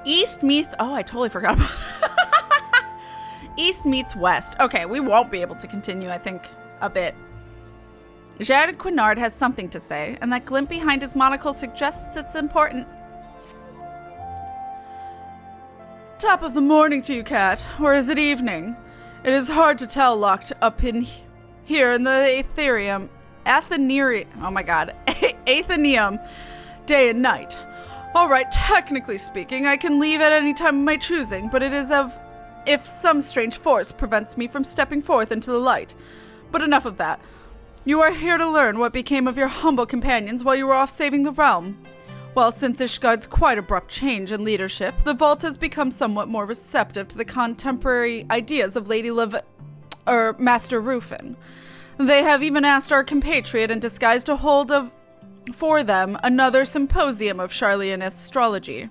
East meets... Oh, I totally forgot about East meets West. Okay, we won't be able to continue, I think, a bit. Jared Quinard has something to say, and that glint behind his monocle suggests it's important. Top of the morning to you, Kat. Or is it evening? It is hard to tell locked up in here in the Aetherium. Oh my god. Athenaeum. Day and night. Alright, technically speaking, I can leave at any time of my choosing, but it is if some strange force prevents me from stepping forth into the light. But enough of that. You are here to learn what became of your humble companions while you were off saving the realm. Well, since Ishgard's quite abrupt change in leadership, the Vault has become somewhat more receptive to the contemporary ideas of Master Rufin. They have even asked our compatriot in disguise to hold for them another symposium of Charlian astrology.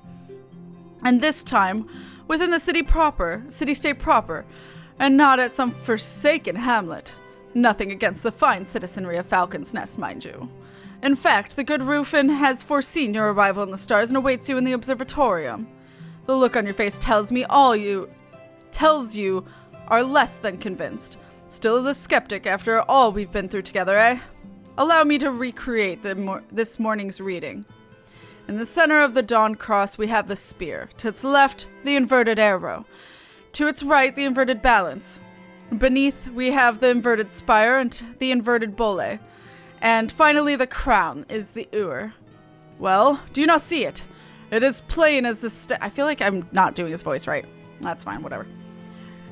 And this time, within the city-state proper, and not at some forsaken hamlet. Nothing against the fine citizenry of Falcon's Nest, mind you. In fact, the good Rufin has foreseen your arrival in the stars and awaits you in the observatorium. The look on your face tells you are less than convinced. Still the skeptic after all we've been through together, eh? Allow me to recreate this morning's reading. In the center of the Dawn Cross, we have the spear. To its left, the inverted arrow. To its right, the inverted balance. Beneath, we have the inverted spire and the inverted bolle. And finally, the crown is the ur. Well, do you not see it? It is plain as the I feel like I'm not doing his voice right. That's fine, whatever.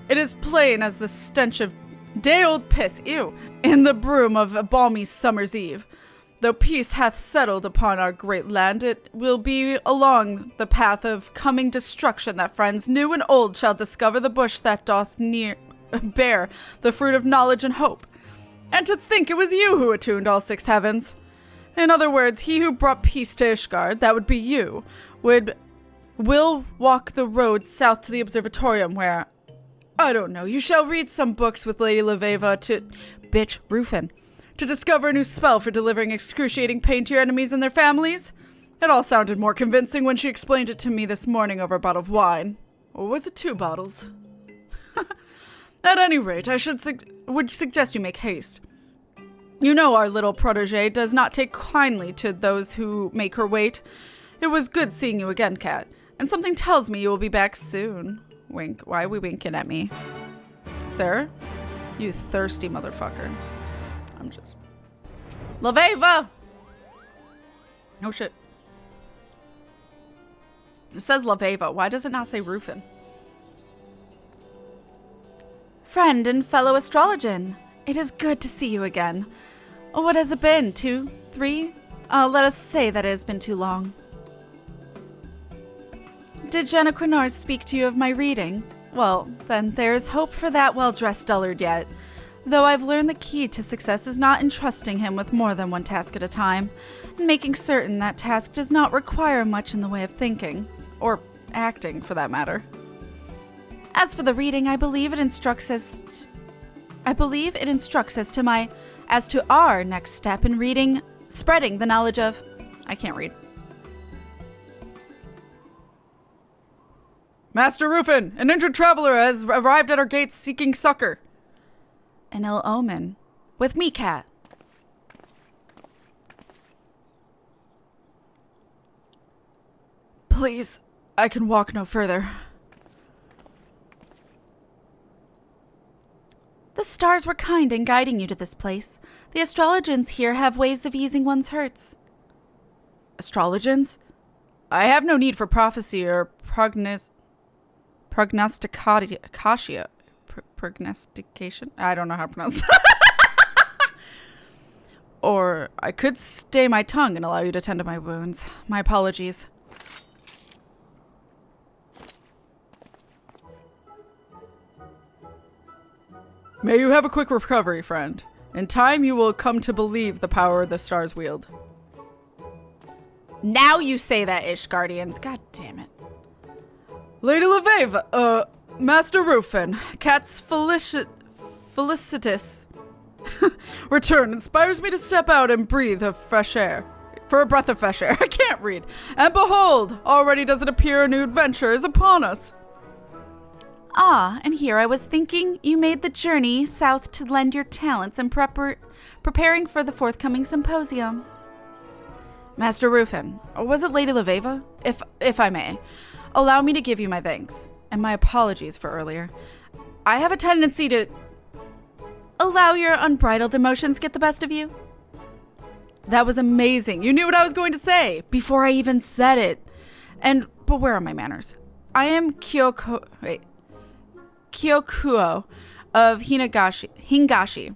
It is plain as the stench of day-old piss, in the broom of a balmy summer's eve. Though peace hath settled upon our great land, it will be along the path of coming destruction that friends new and old shall discover the bush that doth bear the fruit of knowledge and hope. And to think it was you who attuned all 6 heavens. In other words, he who brought peace to Ishgard, that would be you, will walk the road south to the observatorium where, I don't know, you shall read some books with Lady Leveva Rufin, to discover a new spell for delivering excruciating pain to your enemies and their families. It all sounded more convincing when she explained it to me this morning over a bottle of wine. Or was it 2 bottles? At any rate, I would suggest you make haste. You know our little protégée does not take kindly to those who make her wait. It was good seeing you again, Kat, and something tells me you will be back soon. Wink. Why are we winking at me? Sir? You thirsty motherfucker. I'm just... Leveva! Oh shit. It says Leveva. Why does it not say Rufin? Friend and fellow astrologian, it is good to see you again. What has it been? 2, 3? Let us say that it has been too long. Did Jenna Quinard speak to you of my reading? Well, then there is hope for that well-dressed dullard yet. Though I've learned the key to success is not entrusting him with more than one task at a time, and making certain that task does not require much in the way of thinking, or acting for that matter. As for the reading, I believe it instructs as to our next step in spreading the knowledge of... I can't read. Master Rufin, an injured traveler has arrived at our gates seeking succor. An ill omen. With me, Kat. Please, I can walk no further. The stars were kind in guiding you to this place. The astrologians here have ways of easing one's hurts. Astrologians? I have no need for prophecy or prognostication? I don't know how to pronounce that. Or I could stay my tongue and allow you to tend to my wounds. My apologies. May you have a quick recovery, friend. In time, you will come to believe the power the stars wield. Now you say that, Ishgardians. God damn it. Lady Leveva, Master Rufin, Kat's felicitous return inspires me to step out and breathe of fresh air. for a breath of fresh air. I can't read. And behold, already does it appear a new adventure is upon us. Ah, and here I was thinking you made the journey south to lend your talents in preparing for the forthcoming symposium. Master Rufin, or was it Lady Leveva? If I may, allow me to give you my thanks, and my apologies for earlier. I have a tendency to... Allow your unbridled emotions get the best of you? That was amazing. You knew what I was going to say before I even said it. But where are my manners? I am Kyokuho of Hingashi,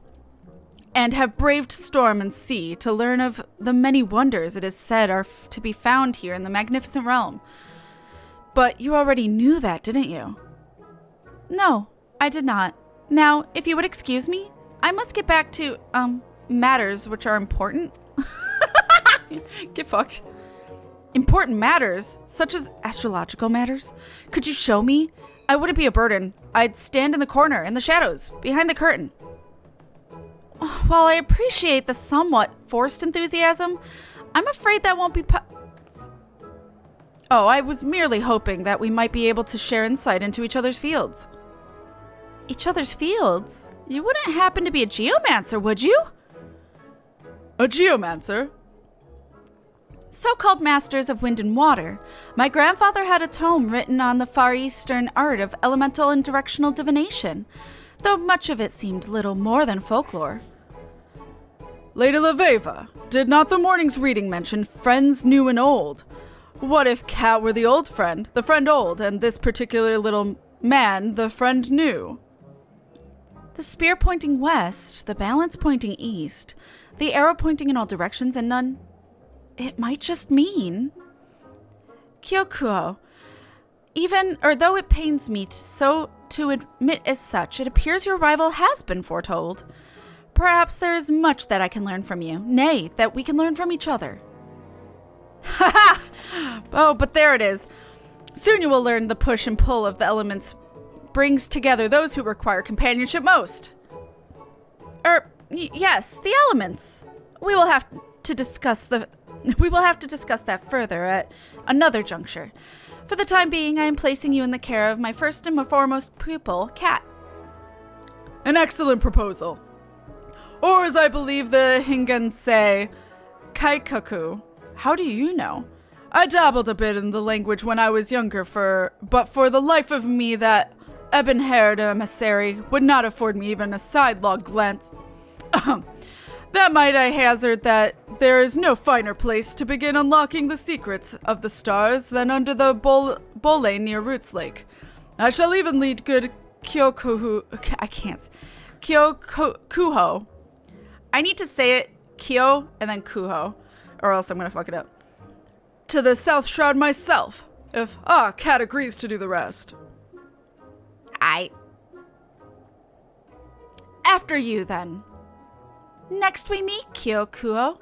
and have braved storm and sea to learn of the many wonders it is said are to be found here in the magnificent realm. But you already knew that, didn't you? No, I did not. Now, if you would excuse me, I must get back to, matters which are important. Get fucked. Important matters, such as astrological matters? Could you show me? I wouldn't be a burden. I'd stand in the corner, in the shadows, behind the curtain. While I appreciate the somewhat forced enthusiasm, I'm afraid that won't be Oh, I was merely hoping that we might be able to share insight into each other's fields. Each other's fields? You wouldn't happen to be a geomancer, would you? A geomancer? So-called masters of wind and water. My grandfather had a tome written on the Far Eastern art of elemental and directional divination, though much of it seemed little more than folklore. Lady Leveva, did not the morning's reading mention friends new and old? What if Kat were the friend old, and this particular little man the friend new? The spear pointing west, the balance pointing east, the arrow pointing in all directions, and none... It might just mean... Kyokuho, though it pains me to admit as such, it appears your rival has been foretold. Perhaps there is much that I can learn from you, nay, that we can learn from each other. Ha ha! Oh, but there it is. Soon you will learn the push and pull of the elements brings together those who require companionship most. Yes, the elements. We will have to discuss that further at another juncture. For the time being, I am placing you in the care of my first and foremost pupil, Kat. An excellent proposal. Or as I believe the Hingan say, Kaikaku. How do you know? I dabbled a bit in the language when I was younger, but for the life of me that ebon-haired emissary would not afford me even a sidelong glance. That might I hazard that there is no finer place to begin unlocking the secrets of the stars than under the bole near Roots Lake. I shall even lead good Kyokuho. I need to say it Kyo and then Kuho, or else I'm gonna fuck it up. To the South Shroud myself, if Kat agrees to do the rest. After you, then. Next we meet Kyokuho,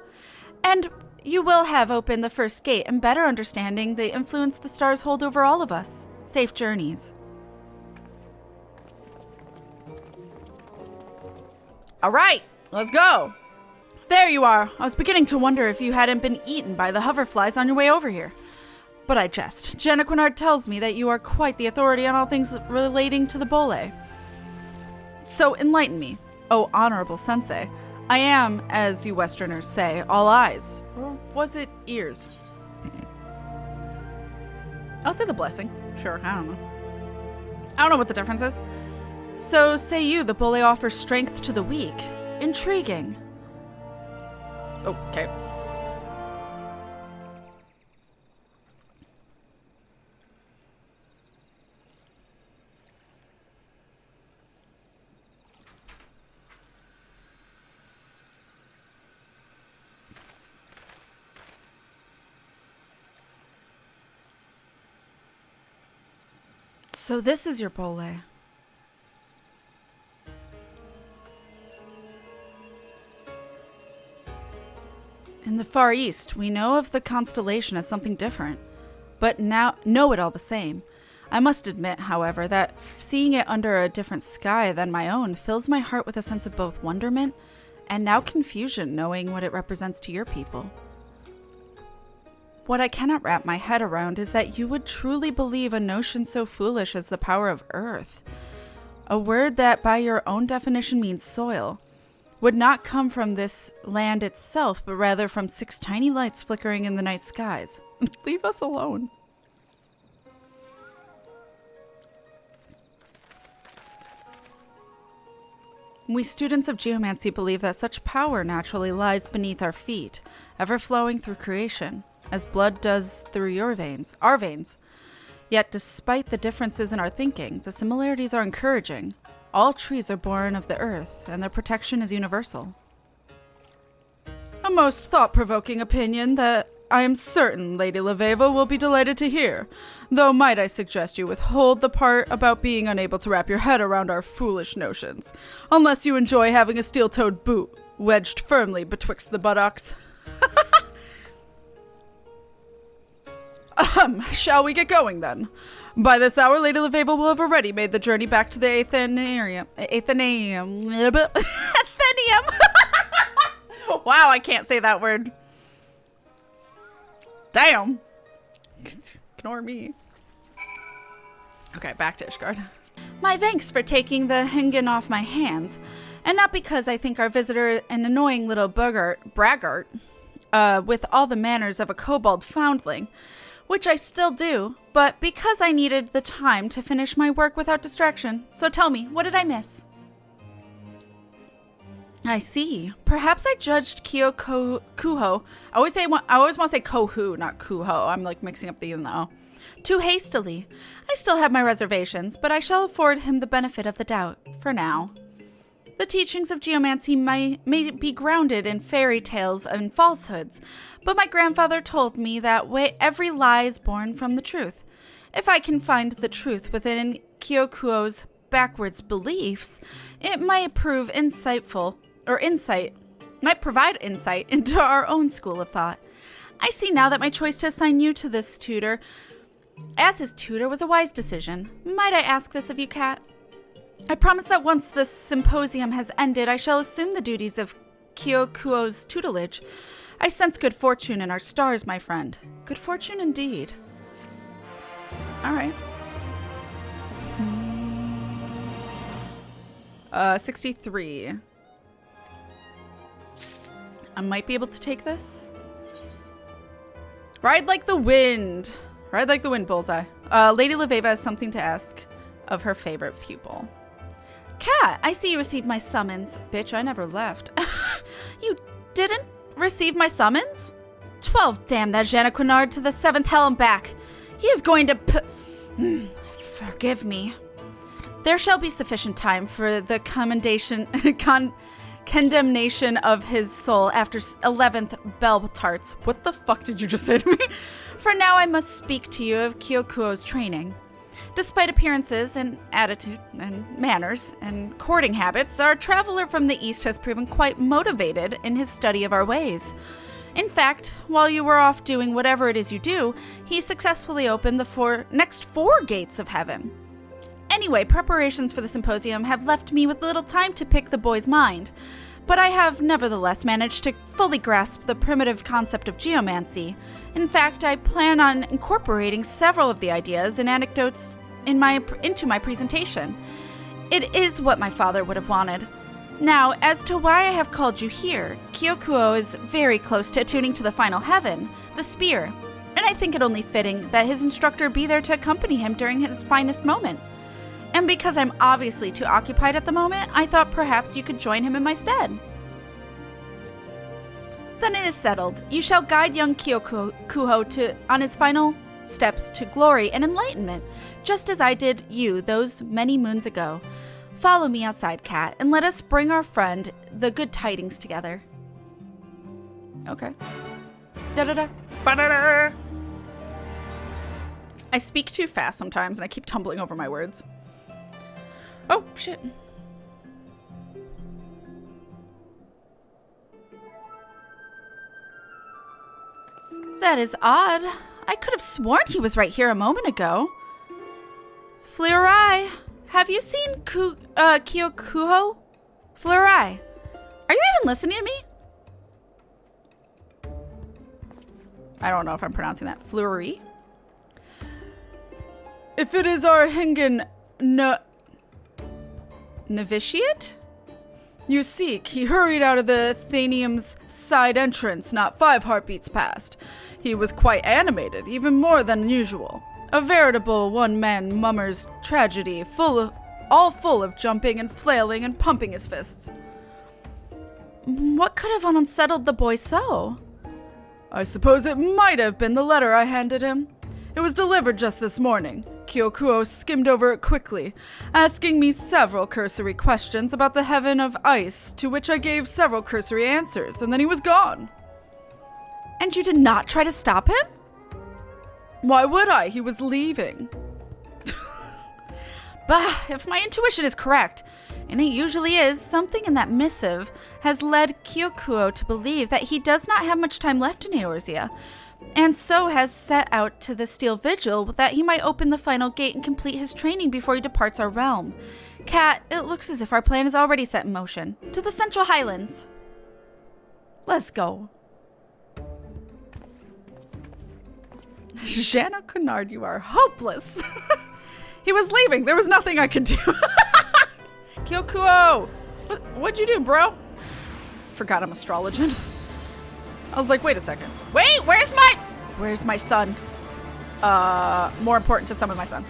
and you will have opened the first gate and better understanding the influence the stars hold over all of us. Safe journeys. All right, let's go. There you are. I was beginning to wonder if you hadn't been eaten by the hoverflies on your way over here. But I jest. Janequinard tells me that you are quite the authority on all things relating to the Bole. So enlighten me, oh honorable sensei. I am, as you Westerners say, all eyes. Or was it ears? I'll say the blessing. Sure, I don't know. I don't know what the difference is. So say you, the Bole offers strength to the weak. Intriguing. Okay. So this is your Bole. In the Far East, we know of the constellation as something different, but now know it all the same. I must admit, however, that seeing it under a different sky than my own fills my heart with a sense of both wonderment and now confusion knowing what it represents to your people. What I cannot wrap my head around is that you would truly believe a notion so foolish as the power of earth. A word that by your own definition means soil would not come from this land itself, but rather from 6 tiny lights flickering in the night skies. Leave us alone. We students of geomancy believe that such power naturally lies beneath our feet, ever flowing through creation, as blood does through your veins, our veins. Yet despite the differences in our thinking, the similarities are encouraging. All trees are born of the earth, and their protection is universal. A most thought-provoking opinion that I am certain Lady Leveva will be delighted to hear, though might I suggest you withhold the part about being unable to wrap your head around our foolish notions, unless you enjoy having a steel-toed boot wedged firmly betwixt the buttocks. Shall we get going then? By this hour, Lady Leveva will have already made the journey back to the Athenaeum. Wow, I can't say that word. Damn. Ignore me. Okay, back to Ishgard. My thanks for taking the Hingen off my hands. And not because I think our visitor an annoying little braggart, with all the manners of a kobold foundling, which I still do, but because I needed the time to finish my work without distraction. So tell me, what did I miss? I see. Perhaps I judged Kyokuho. I always want to say Kohu, not Kuho. I'm like mixing up the U and the O. Too hastily. I still have my reservations, but I shall afford him the benefit of the doubt, for now. The teachings of geomancy may be grounded in fairy tales and falsehoods, but my grandfather told me that every lie is born from the truth. If I can find the truth within Kyokuho's backwards beliefs, it might provide insight into our own school of thought. I see now that my choice to assign you to this tutor as his tutor was a wise decision. Might I ask this of you, Kat? I promise that once this symposium has ended, I shall assume the duties of Kyokuho's tutelage. I sense good fortune in our stars, my friend. Good fortune indeed. All right. 63. I might be able to take this. Ride like the wind. Ride like the wind, bullseye. Lady Leveva has something to ask of her favorite pupil. Kat, I see you received my summons. Bitch, I never left. You didn't receive my summons? 12, damn that Jeanne to the 7th hell and back. He is going to forgive me. There shall be sufficient time for the condemnation of his soul after 11th bell tarts. What the fuck did you just say to me? For now, I must speak to you of Kyokuho's training. Despite appearances and attitude and manners and courting habits, our traveler from the east has proven quite motivated in his study of our ways. In fact, while you were off doing whatever it is you do, he successfully opened the next 4 gates of heaven. Anyway, preparations for the symposium have left me with little time to pick the boy's mind, but I have nevertheless managed to fully grasp the primitive concept of geomancy. In fact, I plan on incorporating several of the ideas and anecdotes into my presentation. It is what my father would have wanted. Now, as to why I have called you here, Kyokuho is very close to attuning to the final heaven, the spear, and I think it only fitting that his instructor be there to accompany him during his finest moment. And because I'm obviously too occupied at the moment, I thought perhaps you could join him in my stead. Then it is settled. You shall guide young Kyokuho on his final steps to glory and enlightenment, just as I did you those many moons ago. Follow me outside, Kat, and let us bring our friend the good tidings together. Okay. Da-da-da. Ba-da-da. I speak too fast sometimes, and I keep tumbling over my words. Oh, shit. That is odd. I could have sworn he was right here a moment ago. Fleurai, have you seen Kyokuho? Fleurai, are you even listening to me? I don't know if I'm pronouncing that. Fleury. If it is our Hingen novitiate you seek, he hurried out of the Athenium's side entrance not 5 heartbeats past. He was quite animated, even more than usual. A veritable one-man mummer's tragedy, all full of jumping and flailing and pumping his fists. What could have unsettled the boy so? I suppose it might have been the letter I handed him. It was delivered just this morning. Kyokuho skimmed over it quickly, asking me several cursory questions about the heaven of ice, to which I gave several cursory answers, and then he was gone. And you did not try to stop him? Why would I? He was leaving. Bah, if my intuition is correct, and it usually is, something in that missive has led Kyokuho to believe that he does not have much time left in Eorzea, and so has set out to the Steel Vigil that he might open the final gate and complete his training before he departs our realm. Kat, it looks as if our plan is already set in motion. To the Central Highlands. Let's go. Jana Kennard, you are hopeless. He was leaving. There was nothing I could do. Kyokuho! What'd you do, bro? Forgot I'm astrologian. I was like, wait a second. Wait, where's my son? More important to summon my son.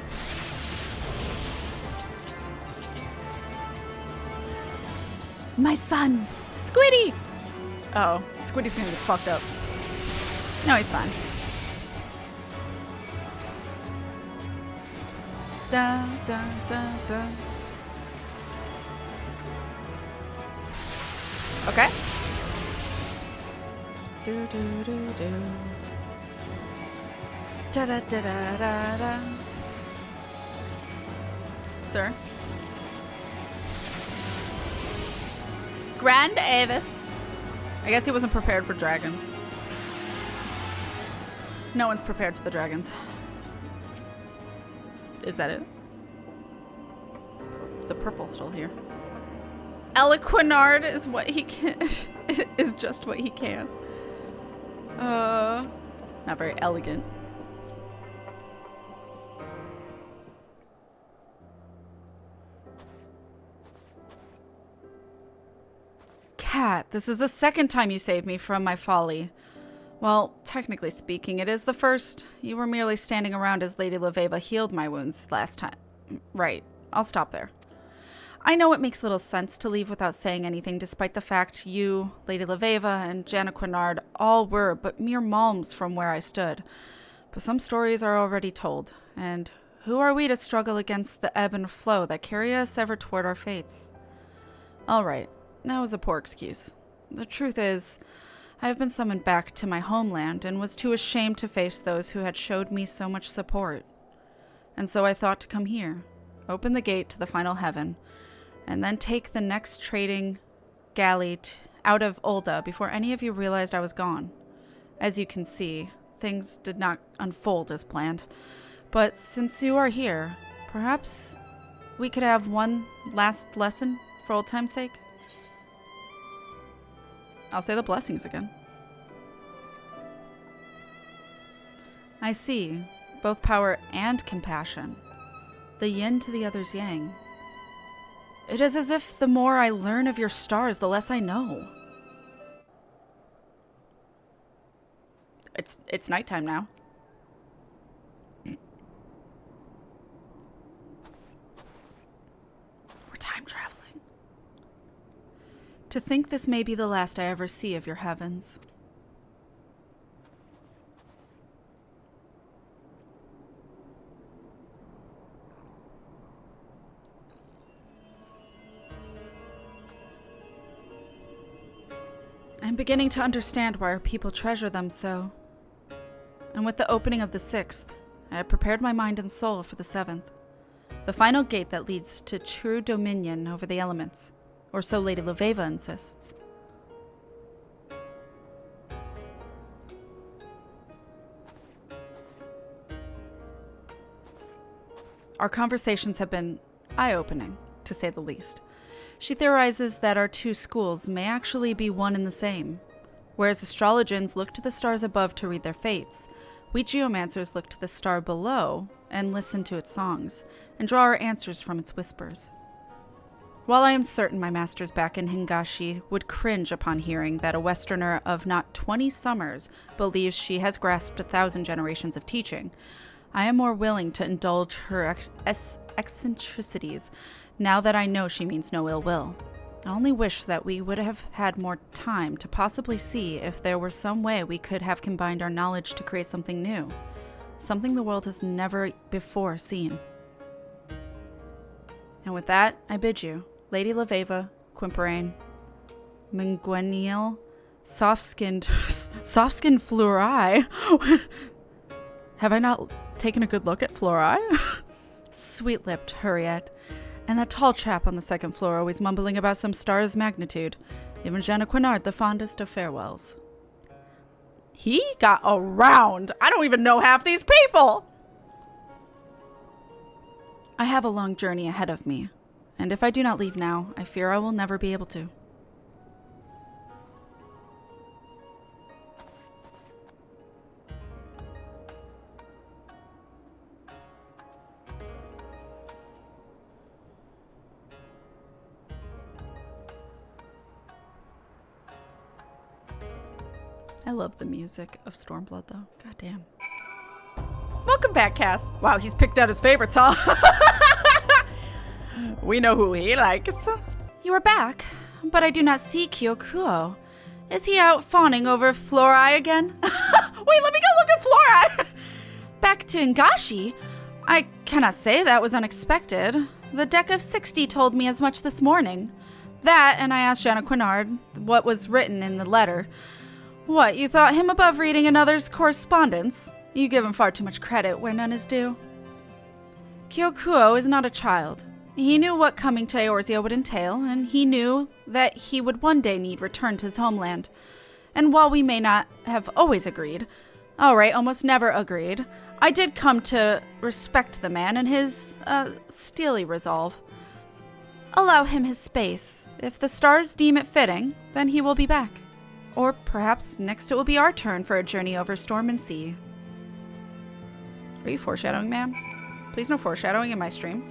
My son. Squiddy! Uh-oh, Squiddy's gonna get fucked up. No, he's fine. Da, da, da, da. Okay. Do, do, do, do. Da, da, da, da, da, da. Sir? Grand Avis. I guess he wasn't prepared for dragons. No one's prepared for the dragons. Is that it? The purple's still here. Eloquinard is what he can. Is just what he can. Not very elegant. Kat, this is the second time you saved me from my folly. Well, technically speaking, it is the first. You were merely standing around as Lady Leveva healed my wounds last time. Right. I'll stop there. I know it makes little sense to leave without saying anything, despite the fact you, Lady Leveva, and Jana Quinard all were but mere malms from where I stood. But some stories are already told, and who are we to struggle against the ebb and flow that carry us ever toward our fates? All right, that was a poor excuse. The truth is, I have been summoned back to my homeland and was too ashamed to face those who had showed me so much support. And so I thought to come here, open the gate to the final heaven, and then take the next trading galley out of Ulda before any of you realized I was gone. As you can see, things did not unfold as planned. But since you are here, perhaps we could have one last lesson for old time's sake? I'll say the blessings again. I see both power and compassion. The yin to the other's yang. It is as if the more I learn of your stars, the less I know. It's nighttime now. We're time traveling. To think this may be the last I ever see of your heavens. I'm beginning to understand why our people treasure them so. And with the opening of the 6th, I have prepared my mind and soul for the 7th. The final gate that leads to true dominion over the elements. Or so Lady Leveva insists. Our conversations have been eye-opening, to say the least. She theorizes that our two schools may actually be one and the same. Whereas astrologians look to the stars above to read their fates, we geomancers look to the star below and listen to its songs, and draw our answers from its whispers. While I am certain my masters back in Hingashi would cringe upon hearing that a Westerner of not 20 summers believes she has grasped 1,000 generations of teaching, I am more willing to indulge her eccentricities now that I know she means no ill will. I only wish that we would have had more time to possibly see if there were some way we could have combined our knowledge to create something new, something the world has never before seen. And with that, I bid you, Lady Laveva, Quimperain, Mingueniel, soft-skinned Florai. Have I not taken a good look at Florai? Sweet-lipped Hurriet, and that tall chap on the second floor always mumbling about some star's magnitude. Even Janaquinard, the fondest of farewells. He got around. I don't even know half these people. I have a long journey ahead of me, and if I do not leave now, I fear I will never be able to. I love the music of Stormblood, though. God damn. Welcome back, Kath. Wow, he's picked out his favorites, huh? We know who he likes. You are back, but I do not see Kyokuho. Is he out fawning over Florai again? Wait, let me go look at Florai. Back to Ngashi? I cannot say that was unexpected. The deck of 60 told me as much this morning. That, and I asked Janaquinard what was written in the letter. What, you thought him above reading another's correspondence? You give him far too much credit where none is due. Kyokuho is not a child. He knew what coming to Eorzea would entail, and he knew that he would one day need return to his homeland. And while we may not have always agreed, almost never agreed, I did come to respect the man and his, steely resolve. Allow him his space. If the stars deem it fitting, then he will be back. Or perhaps next it will be our turn for a journey over storm and sea. Are you foreshadowing, ma'am? Please no foreshadowing in my stream.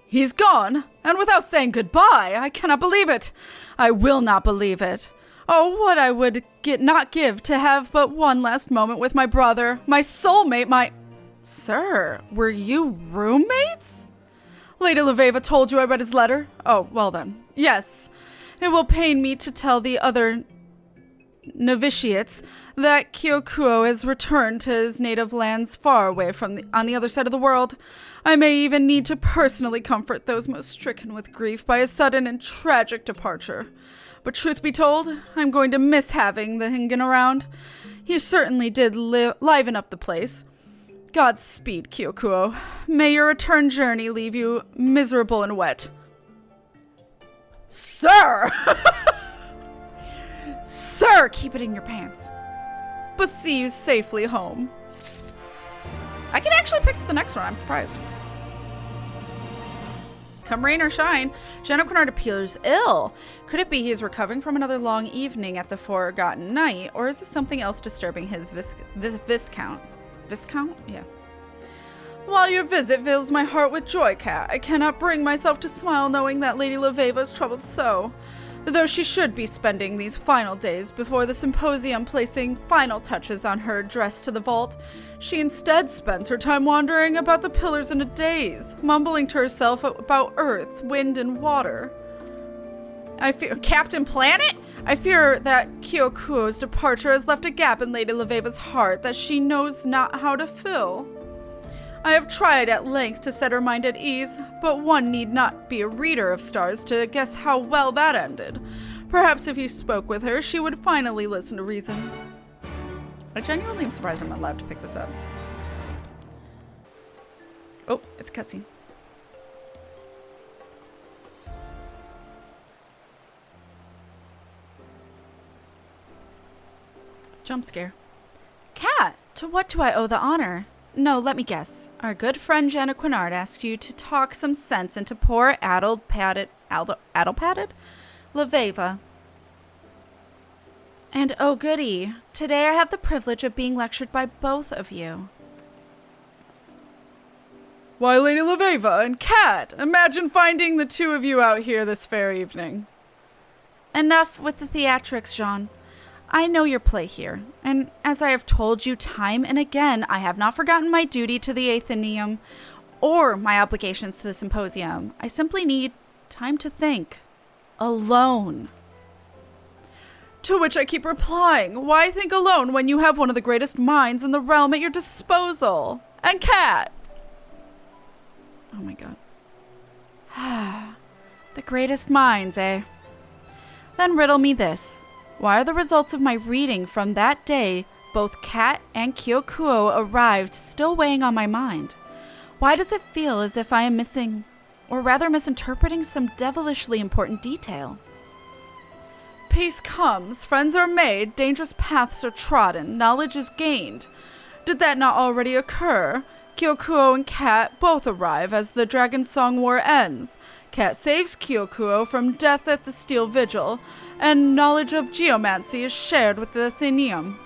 He's gone, and without saying goodbye, I cannot believe it. I will not believe it. Oh, what I would not give to have but one last moment with my brother, my soulmate, my... Sir, were you roommates? Lady Laveva told you I read his letter? Oh, well then. Yes. It will pain me to tell the other novitiates that Kyokuho has returned to his native lands far away from on the other side of the world. I may even need to personally comfort those most stricken with grief by a sudden and tragic departure. But truth be told, I'm going to miss having the Hingen around. He certainly did liven up the place. Godspeed, Kyokuho. May your return journey leave you miserable and wet. Sir! Sir, keep it in your pants. But see you safely home. I can actually pick up the next one. I'm surprised. Come rain or shine, Janaquinard appears ill. Could it be he is recovering from another long evening at the Forgotten Night, or is it something else disturbing his Viscount? Viscount? Yeah. While your visit fills my heart with joy, Kat, I cannot bring myself to smile knowing that Lady Laveva is troubled so. Though she should be spending these final days before the symposium placing final touches on her address to the vault, she instead spends her time wandering about the pillars in a daze, mumbling to herself about earth, wind, and water. I fear Captain Planet? I fear that Kyokuho's departure has left a gap in Lady Laveva's heart that she knows not how to fill. I have tried at length to set her mind at ease, but one need not be a reader of stars to guess how well that ended. Perhaps if you spoke with her, she would finally listen to reason. I genuinely am surprised I'm allowed to pick this up. Oh, it's a cutscene. Jump scare. Kat, to what do I owe the honor? No, let me guess. Our good friend Janaquinard asked you to talk some sense into poor addle-padded Laveva. And oh goody, today I have the privilege of being lectured by both of you. Why, Lady Leveva and Kat, imagine finding the two of you out here this fair evening. Enough with the theatrics, Jean. I know your play here, and as I have told you time and again, I have not forgotten my duty to the Athenaeum or my obligations to the Symposium. I simply need time to think. Alone. To which I keep replying, why think alone when you have one of the greatest minds in the realm at your disposal? And Kat! Oh my god. The greatest minds, eh? Then riddle me this. Why are the results of my reading from that day, both Kat and Kyokuho arrived, still weighing on my mind? Why does it feel as if I am missing, or rather misinterpreting some devilishly important detail? Peace comes, friends are made, dangerous paths are trodden, knowledge is gained. Did that not already occur? Kyokuho and Kat both arrive as the Dragon Song War ends. Kat saves Kyokuho from death at the Steel Vigil, and knowledge of geomancy is shared with the Athenaeum.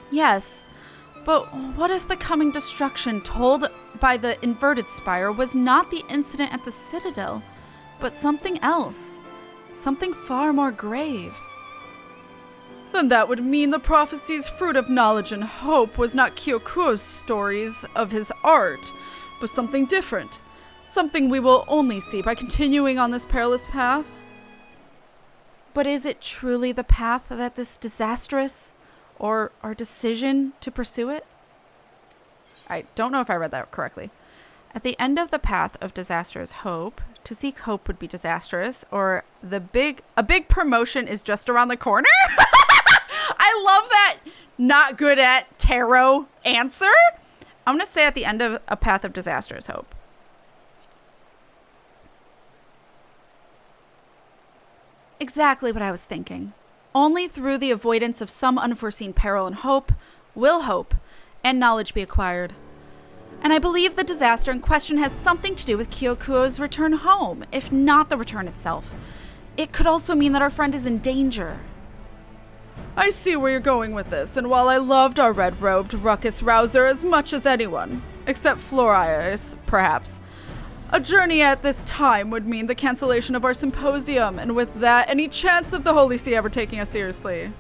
Yes, but what if the coming destruction told by the inverted spire was not the incident at the Citadel, but something else? Something far more grave. Then that would mean the prophecy's fruit of knowledge and hope was not Kyokuho's stories of his art, but something different. Something we will only see by continuing on this perilous path. But is it truly the path that is disastrous, or our decision to pursue it? I don't know if I read that correctly. At the end of the path of disaster is hope. To seek hope would be disastrous, or a big promotion is just around the corner. I love that not good at tarot answer. I'm going to say at the end of a path of disaster is hope. Exactly what I was thinking. Only through the avoidance of some unforeseen peril and hope will hope and knowledge be acquired. And I believe the disaster in question has something to do with Kyokuho's return home, if not the return itself. It could also mean that our friend is in danger. I see where you're going with this, and while I loved our red-robed ruckus rouser as much as anyone, except Florius, perhaps, a journey at this time would mean the cancellation of our symposium, and with that, any chance of the Holy See ever taking us seriously.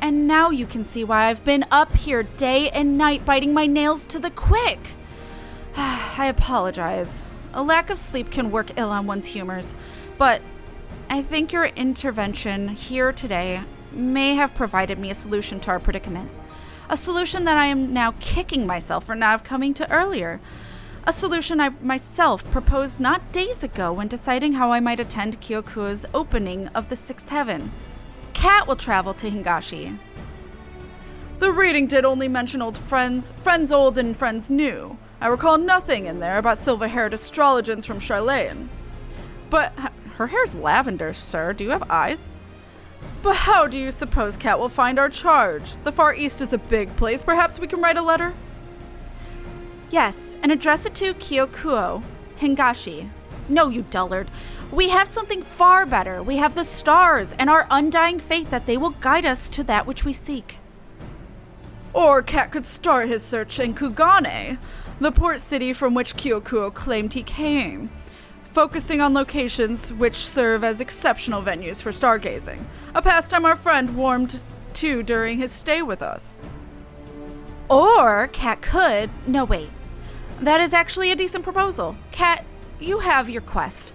And now you can see why I've been up here day and night biting my nails to the quick. I apologize. A lack of sleep can work ill on one's humors, but I think your intervention here today may have provided me a solution to our predicament. A solution that I am now kicking myself for not coming to earlier. A solution I myself proposed not days ago when deciding how I might attend Kyokuho's opening of the Sixth Heaven. Kat will travel to Hingashi. The reading did only mention old friends old and friends new. I recall nothing in there about silver-haired astrologians from Charlene. But her hair's lavender, sir. Do you have eyes? But how do you suppose Kat will find our charge? The Far East is a big place. Perhaps we can write a letter? Yes, and address it to Kyokuho, Hingashi. No, you dullard. We have something far better. We have the stars and our undying faith that they will guide us to that which we seek. Or Kat could start his search in Kugane, the port city from which Kyokuho claimed he came, focusing on locations which serve as exceptional venues for stargazing, a pastime our friend warmed to during his stay with us. Or Kat could... No, wait. That is actually a decent proposal. Kat, you have your quest.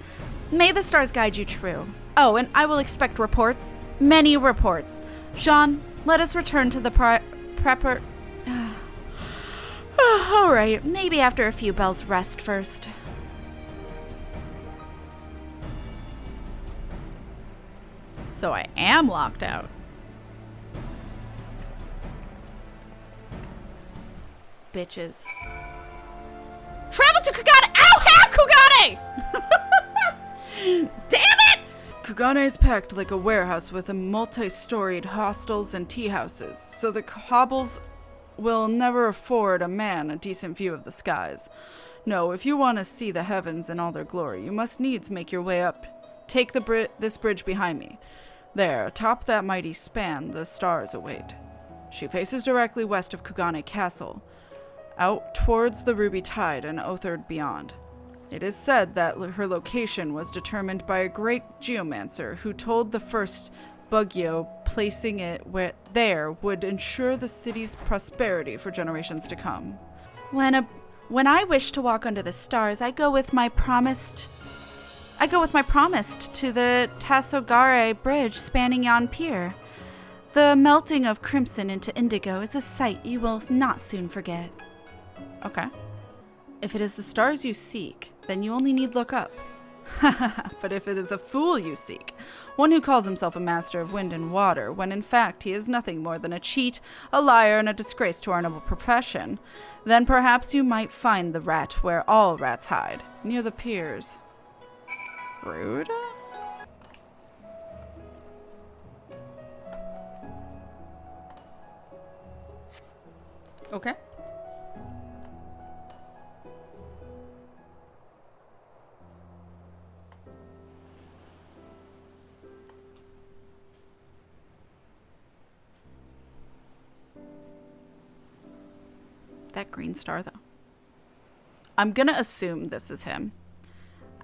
May the stars guide you true. Oh, and I will expect reports. Many reports. Jean, let us return to the prepper... All right, maybe after a few bells rest first. So I am locked out. Bitches. Travel to Kugane! Ow! Kugane! Damn it! Kugane is packed like a warehouse with a multi-storied hostels and tea houses, so the cobbles will never afford a man a decent view of the skies. No, if you want to see the heavens in all their glory, you must needs make your way up. Take this bridge behind me. There, atop that mighty span, the stars await. She faces directly west of Kugane Castle, out towards the Ruby Tide and Othard beyond. It is said that her location was determined by a great geomancer who told the first Bugyo placing it there would ensure the city's prosperity for generations to come. When I wish to walk under the stars, I go with my promised to the Tassogare Bridge spanning yon pier. The melting of crimson into indigo is a sight you will not soon forget. Okay. If it is the stars you seek, then you only need look up. But if it is a fool you seek, one who calls himself a master of wind and water, when in fact he is nothing more than a cheat, a liar, and a disgrace to our noble profession, then perhaps you might find the rat where all rats hide, near the piers. Rude? Okay. That green star, though. I'm gonna assume this is him.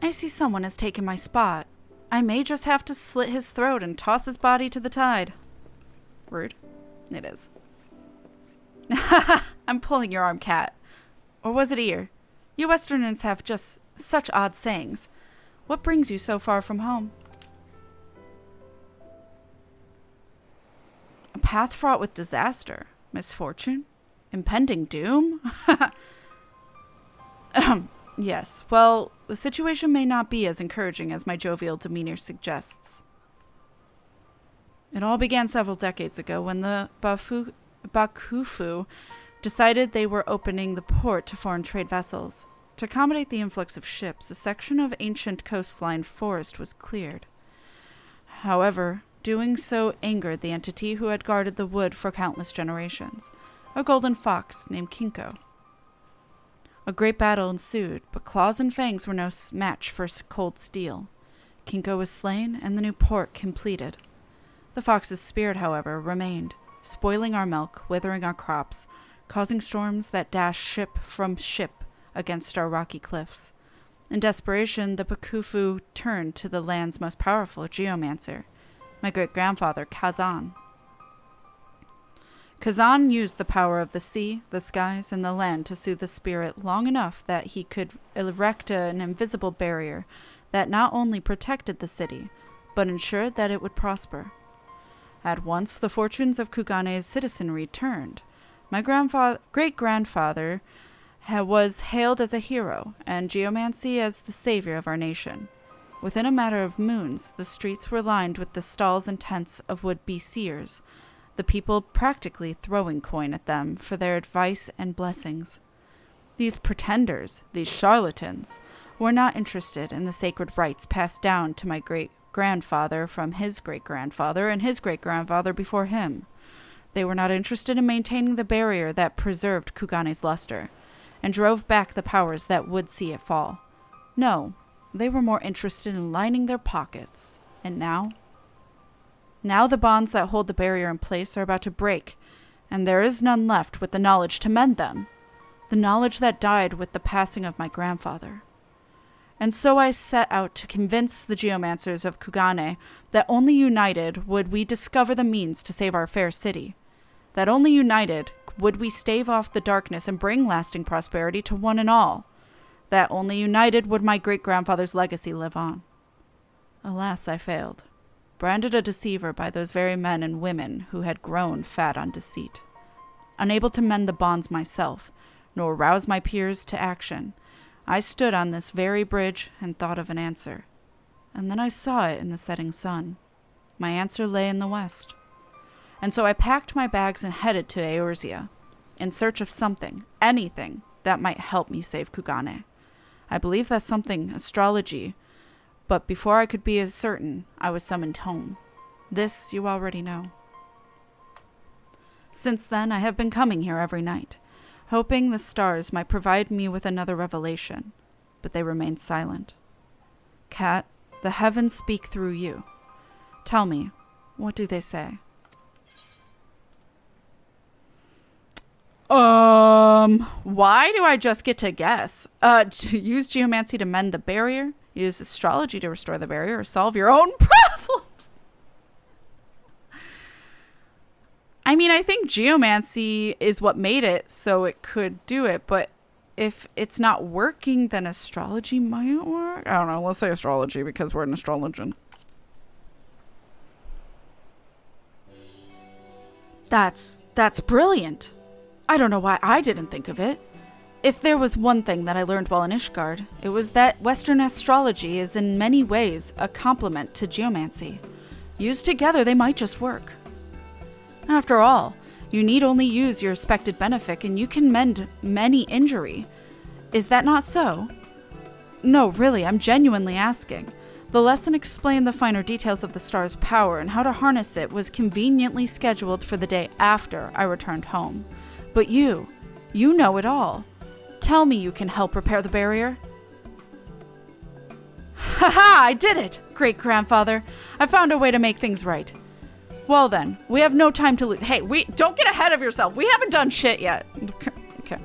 I see someone has taken my spot. I may just have to slit his throat and toss his body to the tide. Rude. It is. I'm pulling your arm, Cat. Or was it ear? You Westerners have just such odd sayings. What brings you so far from home? A path fraught with disaster, misfortune, impending doom? Yes, well, the situation may not be as encouraging as my jovial demeanor suggests. It all began several decades ago when the Bakufu decided they were opening the port to foreign trade vessels. To accommodate the influx of ships, a section of ancient coastline forest was cleared. However, doing so angered the entity who had guarded the wood for countless generations, a golden fox named Kinko. A great battle ensued, but claws and fangs were no match for cold steel. Kinko was slain, and the new port completed. The fox's spirit, however, remained, spoiling our milk, withering our crops, causing storms that dashed ship from ship against our rocky cliffs. In desperation, the Bakufu turned to the land's most powerful geomancer, my great-grandfather, Kazan. Kazan used the power of the sea, the skies, and the land to soothe the spirit long enough that he could erect an invisible barrier that not only protected the city, but ensured that it would prosper. At once, the fortunes of Kugane's citizenry turned. My great-grandfather was hailed as a hero, and geomancy as the savior of our nation. Within a matter of moons, the streets were lined with the stalls and tents of would-be seers, the people practically throwing coin at them for their advice and blessings. These pretenders, these charlatans, were not interested in the sacred rites passed down to my great-grandfather from his great-grandfather and his great-grandfather before him. They were not interested in maintaining the barrier that preserved Kugane's luster, and drove back the powers that would see it fall. No, they were more interested in lining their pockets. And now? Now the bonds that hold the barrier in place are about to break, and there is none left with the knowledge to mend them. The knowledge that died with the passing of my grandfather. And so I set out to convince the geomancers of Kugane that only united would we discover the means to save our fair city. That only united would we stave off the darkness and bring lasting prosperity to one and all. That only united would my great-grandfather's legacy live on. Alas, I failed, branded a deceiver by those very men and women who had grown fat on deceit. Unable to mend the bonds myself, nor rouse my peers to action, I stood on this very bridge and thought of an answer. And then I saw it in the setting sun. My answer lay in the west. And so I packed my bags and headed to Eorzea, in search of something, anything, that might help me save Kugane. I believe that's something astrology, but before I could be as certain, I was summoned home. This you already know. Since then, I have been coming here every night, hoping the stars might provide me with another revelation, but they remained silent. Cat, the heavens speak through you. Tell me, What do they say? Why do I just get to guess? Use geomancy to mend the barrier, use astrology to restore the barrier, or solve your own problems. I mean, I think geomancy is what made it so it could do it, but if it's not working, then astrology might work. I don't know. Let's say astrology because we're an astrologian. That's brilliant. I don't know why I didn't think of it. If there was one thing that I learned while in Ishgard, it was that Western astrology is in many ways a complement to geomancy. Used together, they might just work. After all, you need only use your respected benefic and you can mend many injury. Is that not so? No, really, I'm genuinely asking. The lesson explained the finer details of the star's power and how to harness it was conveniently scheduled for the day after I returned home. But you know it all. Tell me you can help repair the barrier. Haha, I did it! Great-grandfather. I found a way to make things right. Well then, we have no time to lose. Hey, don't get ahead of yourself. We haven't done shit yet. Okay.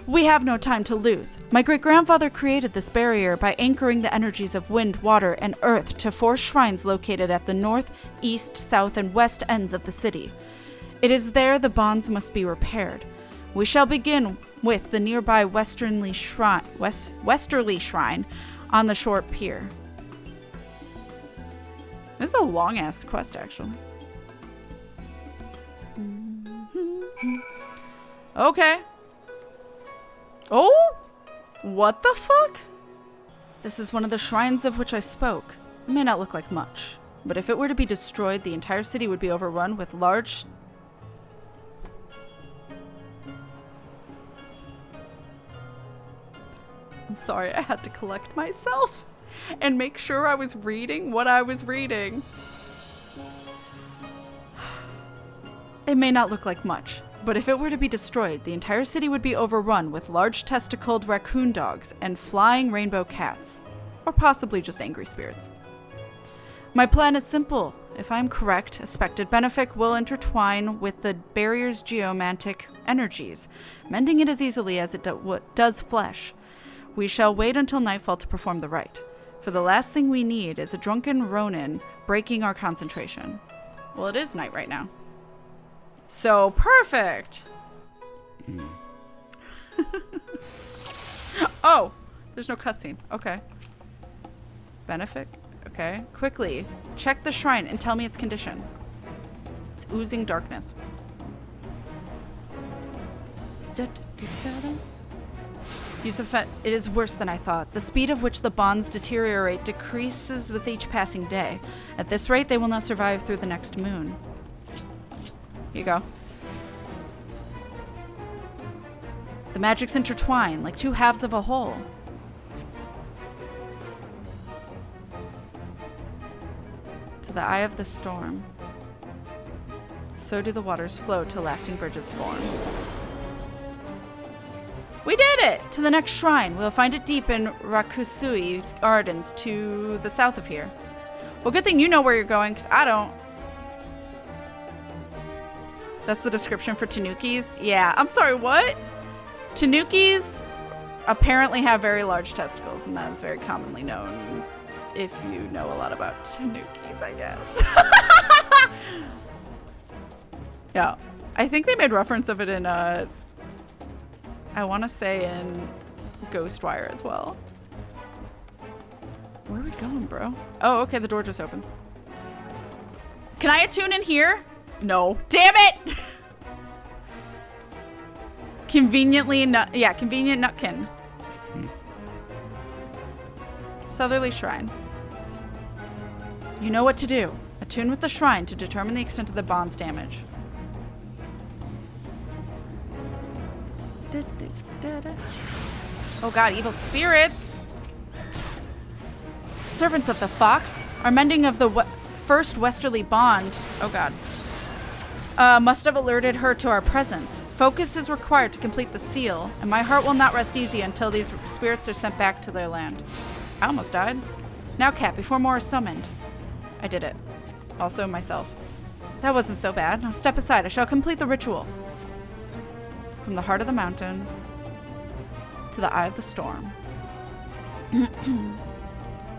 We have no time to lose. My great-grandfather created this barrier by anchoring the energies of wind, water, and earth to 4 shrines located at the north, east, south, and west ends of the city. It is there the bonds must be repaired. We shall begin with the nearby westerly shrine on the short pier. This is a long-ass quest, actually. Okay. Oh! What the fuck? This is one of the shrines of which I spoke. It may not look like much, but if it were to be destroyed, the entire city would be overrun with large... I'm sorry, I had to collect myself and make sure I was reading what I was reading. It may not look like much, but if it were to be destroyed, the entire city would be overrun with large testicled raccoon dogs and flying rainbow cats, or possibly just angry spirits. My plan is simple. If I'm correct, a expected benefic will intertwine with the barrier's geomantic energies, mending it as easily as it does flesh. We shall wait until nightfall to perform the rite, for the last thing we need is a drunken Ronin breaking our concentration. Well, it is night right now. So, perfect! Oh, there's no cutscene. Okay. Benefic? Okay. Quickly, check the shrine and tell me its condition. It's oozing darkness. Yusufet, it is worse than I thought. The speed of which the bonds deteriorate decreases with each passing day. At this rate, they will not survive through the next moon. Here you go. The magics intertwine like 2 halves of a whole. To the eye of the storm, so do the waters flow till lasting bridges form. We did it! To the next shrine. We'll find it deep in Rakusui Gardens to the south of here. Well, good thing you know where you're going, because I don't. That's the description for tanukis? Yeah, I'm sorry, what? Tanukis apparently have very large testicles, and that is very commonly known if you know a lot about tanukis, I guess. Yeah, I think they made reference of it in, I want to say in Ghostwire as well. Where are we going, bro? Oh, okay, the door just opens. Can I attune in here? No. Damn it! Conveniently, convenient nutkin. Southerly Shrine. You know what to do. Attune with the shrine to determine the extent of the bond's damage. Oh god, evil spirits! Servants of the Fox, our mending of the first westerly bond. Oh god. Must have alerted her to our presence. Focus is required to complete the seal, and my heart will not rest easy until these spirits are sent back to their land. I almost died. Now, Cat, before more is summoned. I did it. Also myself. That wasn't so bad. Now step aside. I shall complete the ritual. From the heart of the mountain to the eye of the storm.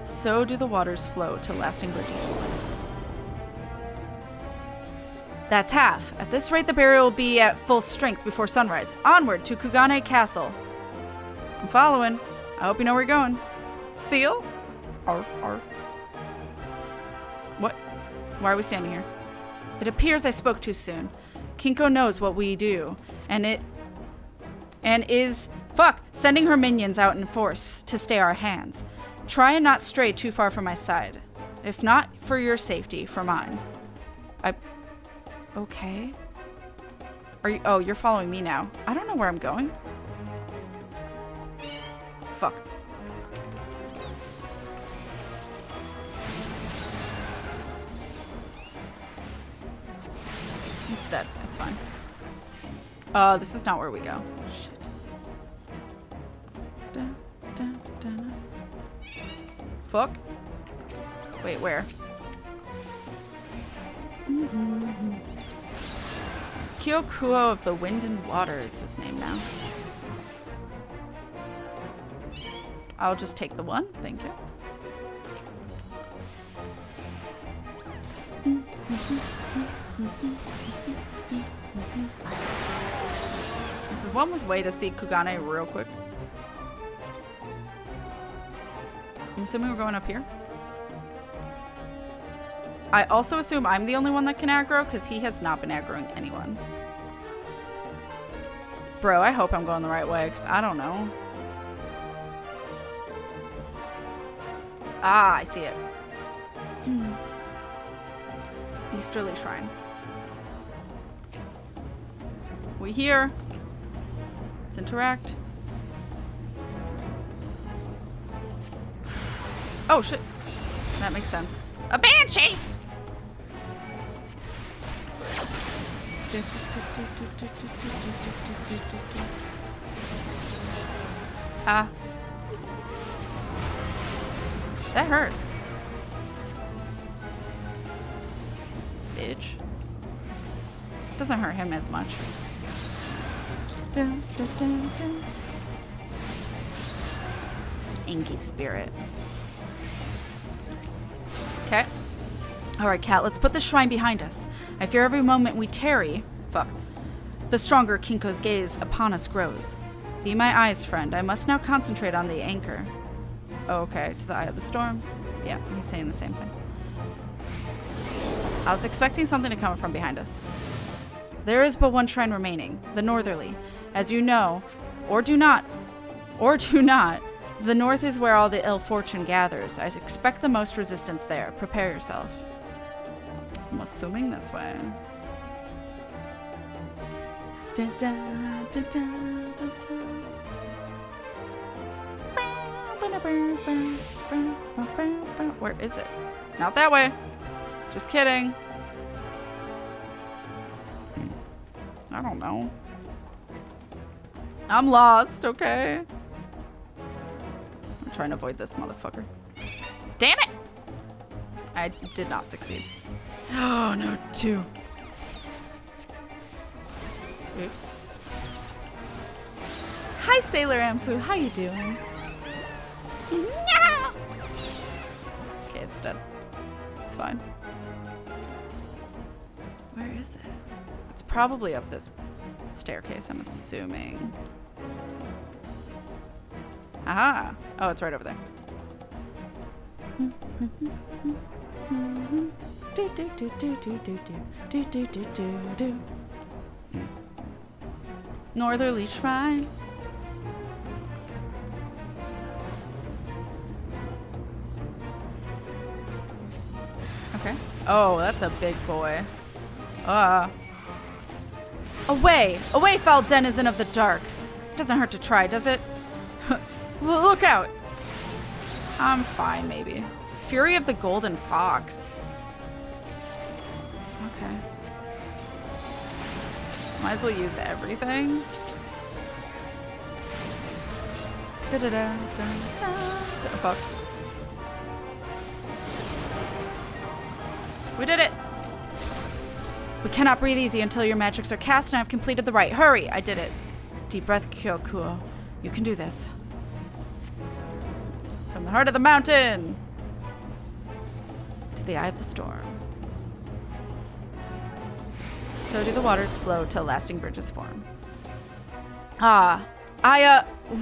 So do the waters flow till lasting bridges form. That's half. At this rate, the barrier will be at full strength before sunrise. Onward to Kugane Castle. I'm following. I hope you know where you're going. Seal? Arf, arf. What? Why are we standing here? It appears I spoke too soon. Kinko knows what we do, and is sending her minions out in force to stay our hands. Try and not stray too far from my side. If not for your safety, for mine. Okay. Oh, you're following me now. I don't know where I'm going. Fuck. It's dead. It's fine. This is not where we go. Shit. Fuck. Wait, where? Kyokuho of the Wind and Water is his name now. I'll just take the one. Thank you. This is one way to see Kugane real quick. I'm assuming we're going up here. I also assume I'm the only one that can aggro because he has not been aggroing anyone. Bro, I hope I'm going the right way because I don't know. Ah, I see it. Easterly Shrine. We here. Let's interact. Oh shit. That makes sense. A banshee! Ah. That hurts. Bitch. Doesn't hurt him as much. Inky spirit. Okay. Alright, Cat, let's put the shrine behind us. I fear every moment we tarry, the stronger Kinko's gaze upon us grows. Be my eyes, friend. I must now concentrate on the anchor. Okay, to the eye of the storm. Yeah, he's saying the same thing. I was expecting something to come from behind us. There is but one shrine remaining, the northerly. As you know, or do not, the north is where all the ill fortune gathers. I expect the most resistance there. Prepare yourself. I'm assuming this way. Da, da, da, da, da, da. Where is it? Not that way. Just kidding. I don't know. I'm lost, okay? I'm trying to avoid this motherfucker. Damn it! I did not succeed. Oh, no, 2. Oops. Hi, Sailor Amplu. How you doing? No! Okay, it's dead. It's fine. Where is it? It's probably up this staircase, I'm assuming. Aha! Oh, it's right over there. Northerly Shrine. Okay. Oh, that's a big boy. Away! Away, foul denizen of the dark. Doesn't hurt to try, does it? Look out! I'm fine, maybe. Fury of the Golden Fox. Okay. Might as well use everything. Fuck. We did it. We cannot breathe easy until your magics are cast and I've completed the rite. Hurry! I did it. Deep breath, Kyokuho. You can do this. From the heart of the mountain to the eye of the storm. So do the waters flow till lasting bridges form.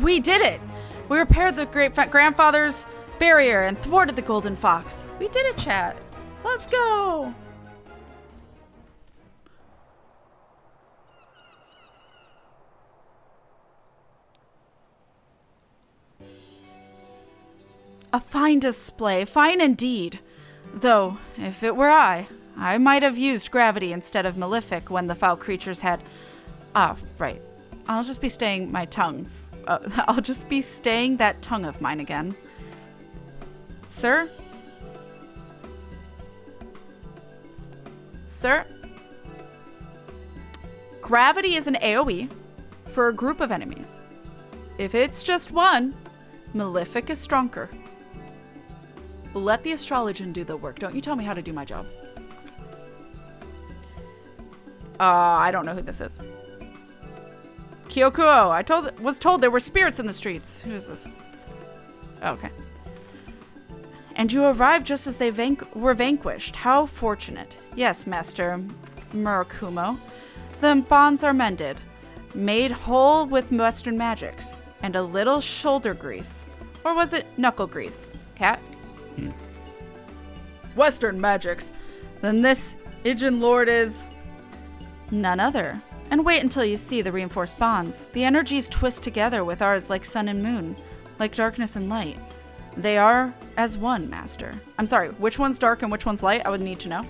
We did it! We repaired the great-grandfather's barrier and thwarted the golden fox. We did it, chat. Let's go! A fine display, fine indeed. Though, if it were I might have used gravity instead of malefic when the foul creatures had... right. I'll just be staying my tongue. I'll just be staying that tongue of mine again. Sir? Sir? Gravity is an AoE for a group of enemies. If it's just one, malefic is stronger. Let the astrologian do the work. Don't you tell me how to do my job. I don't know who this is. Kyokuho, was told there were spirits in the streets. Who is this? Okay. And you arrived just as they were vanquished. How fortunate. Yes, Master Murakumo. The bonds are mended, made whole with Western magics, and a little shoulder grease. Or was it knuckle grease? Cat? Western magics. Then this Ijin Lord is... None other. And wait until you see the reinforced bonds. The energies twist together with ours like sun and moon, like darkness and light. They are as one, Master. I'm sorry, which one's dark and which one's light? I would need to know.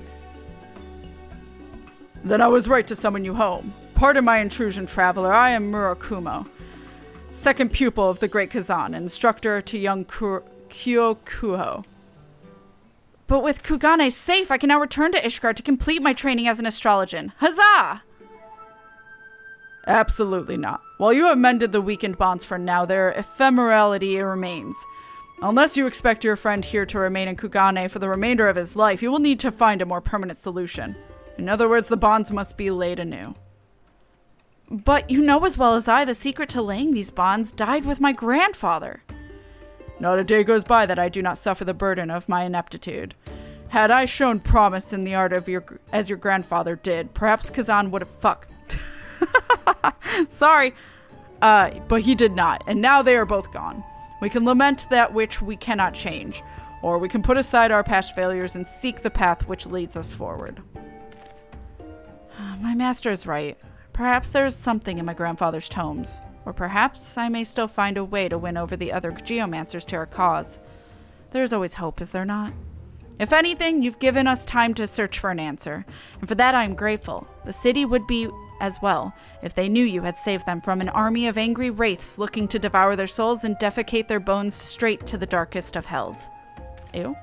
Then I was right to summon you home. Pardon my intrusion, traveler. I am Murakumo, second pupil of the great Kazan, instructor to young Kyokuho. But with Kugane safe, I can now return to Ishgard to complete my training as an astrologian. Huzzah! Absolutely not. While you have mended the weakened bonds for now, their ephemerality remains. Unless you expect your friend here to remain in Kugane for the remainder of his life, you will need to find a more permanent solution. In other words, the bonds must be laid anew. But you know as well as I, the secret to laying these bonds died with my grandfather. Not a day goes by that I do not suffer the burden of my ineptitude. Had I shown promise in the art of as your grandfather did, perhaps Kazan would have... Fuck. Sorry. But he did not, and now they are both gone. We can lament that which we cannot change, or we can put aside our past failures and seek the path which leads us forward. My master is right. Perhaps there is something in my grandfather's tomes. Or perhaps I may still find a way to win over the other geomancers to our cause. There is always hope, is there not? If anything, you've given us time to search for an answer, and for that I am grateful. The city would be as well if they knew you had saved them from an army of angry wraiths looking to devour their souls and defecate their bones straight to the darkest of hells. Ew.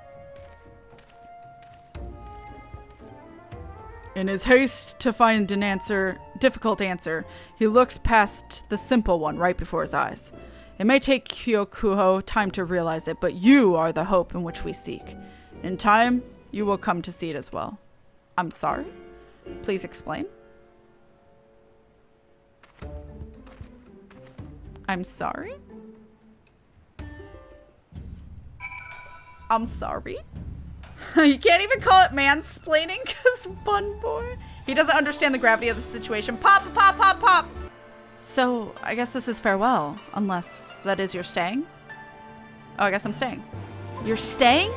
In his haste to find an difficult answer, he looks past the simple one right before his eyes. It may take Kyokuho time to realize it, but you are the hope in which we seek. In time, you will come to see it as well. I'm sorry? Please explain. I'm sorry? I'm sorry? You can't even call it mansplaining because Bun Boy. He doesn't understand the gravity of the situation. Pop, pop, pop, pop. So, I guess this is farewell. Unless that is you're staying? Oh, I guess I'm staying. You're staying?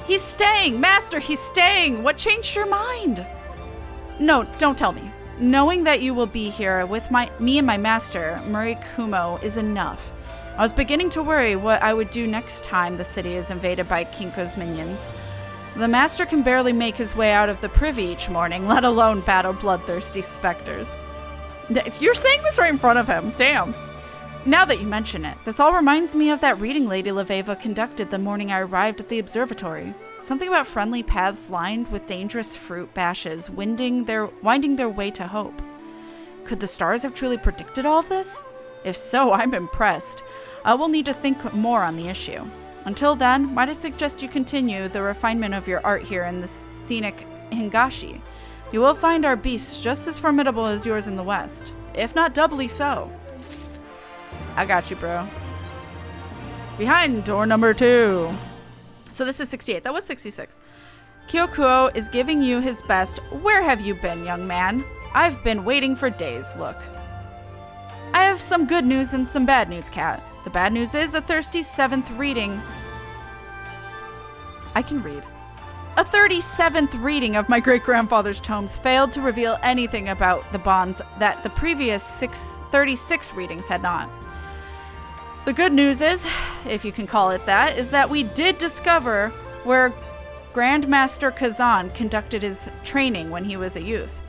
He's staying! Master, he's staying! What changed your mind? No, don't tell me. Knowing that you will be here with me and my master, Murakumo, is enough. I was beginning to worry what I would do next time the city is invaded by Kinko's minions. The master can barely make his way out of the privy each morning, let alone battle bloodthirsty specters. You're saying this right in front of him. Damn. Now that you mention it, this all reminds me of that reading Lady Leveva conducted the morning I arrived at the observatory. Something about friendly paths lined with dangerous fruit bashes winding their way to hope. Could the stars have truly predicted all of this? If so, I'm impressed. I will need to think more on the issue. Until then, might I suggest you continue the refinement of your art here in Hingashi. You will find our beasts just as formidable as yours in the west, if not doubly so. I got you, bro. Behind door number 2. So this is 68. That was 66. Kyokuho is giving you his best. Where have you been, young man? I've been waiting for days. Look. I have some good news and some bad news, Kat. The bad news is a thirsty 7th reading. I can read. A 37th reading of my great-grandfather's tomes failed to reveal anything about the bonds that the previous 36 readings had not. The good news is, if you can call it that, is that we did discover where Grandmaster Kazan conducted his training when he was a youth.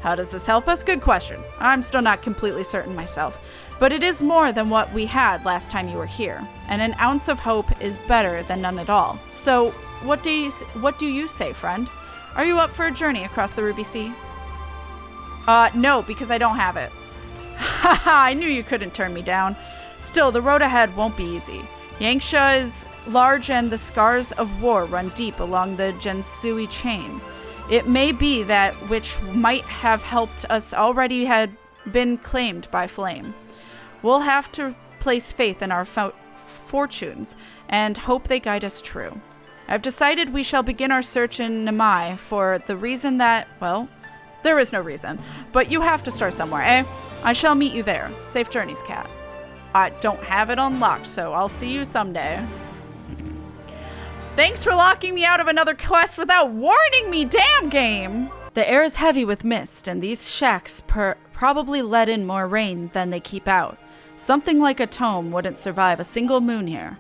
How does this help us? Good question. I'm still not completely certain myself, but it is more than what we had last time you were here, and an ounce of hope is better than none at all. So, what do you say, friend? Are you up for a journey across the Ruby Sea? No, because I don't have it. Haha, I knew you couldn't turn me down. Still, the road ahead won't be easy. Yangsha is large and the scars of war run deep along the Gensui chain. It may be that which might have helped us already had been claimed by flame. We'll have to place faith in our fortunes and hope they guide us true. I've decided we shall begin our search in Namai for the reason that, well, there is no reason, but you have to start somewhere, eh? I shall meet you there. Safe journeys, Kat. I don't have it unlocked, so I'll see you someday. Thanks for locking me out of another quest without warning me, damn game! The air is heavy with mist, and these shacks probably let in more rain than they keep out. Something like a tome wouldn't survive a single moon here,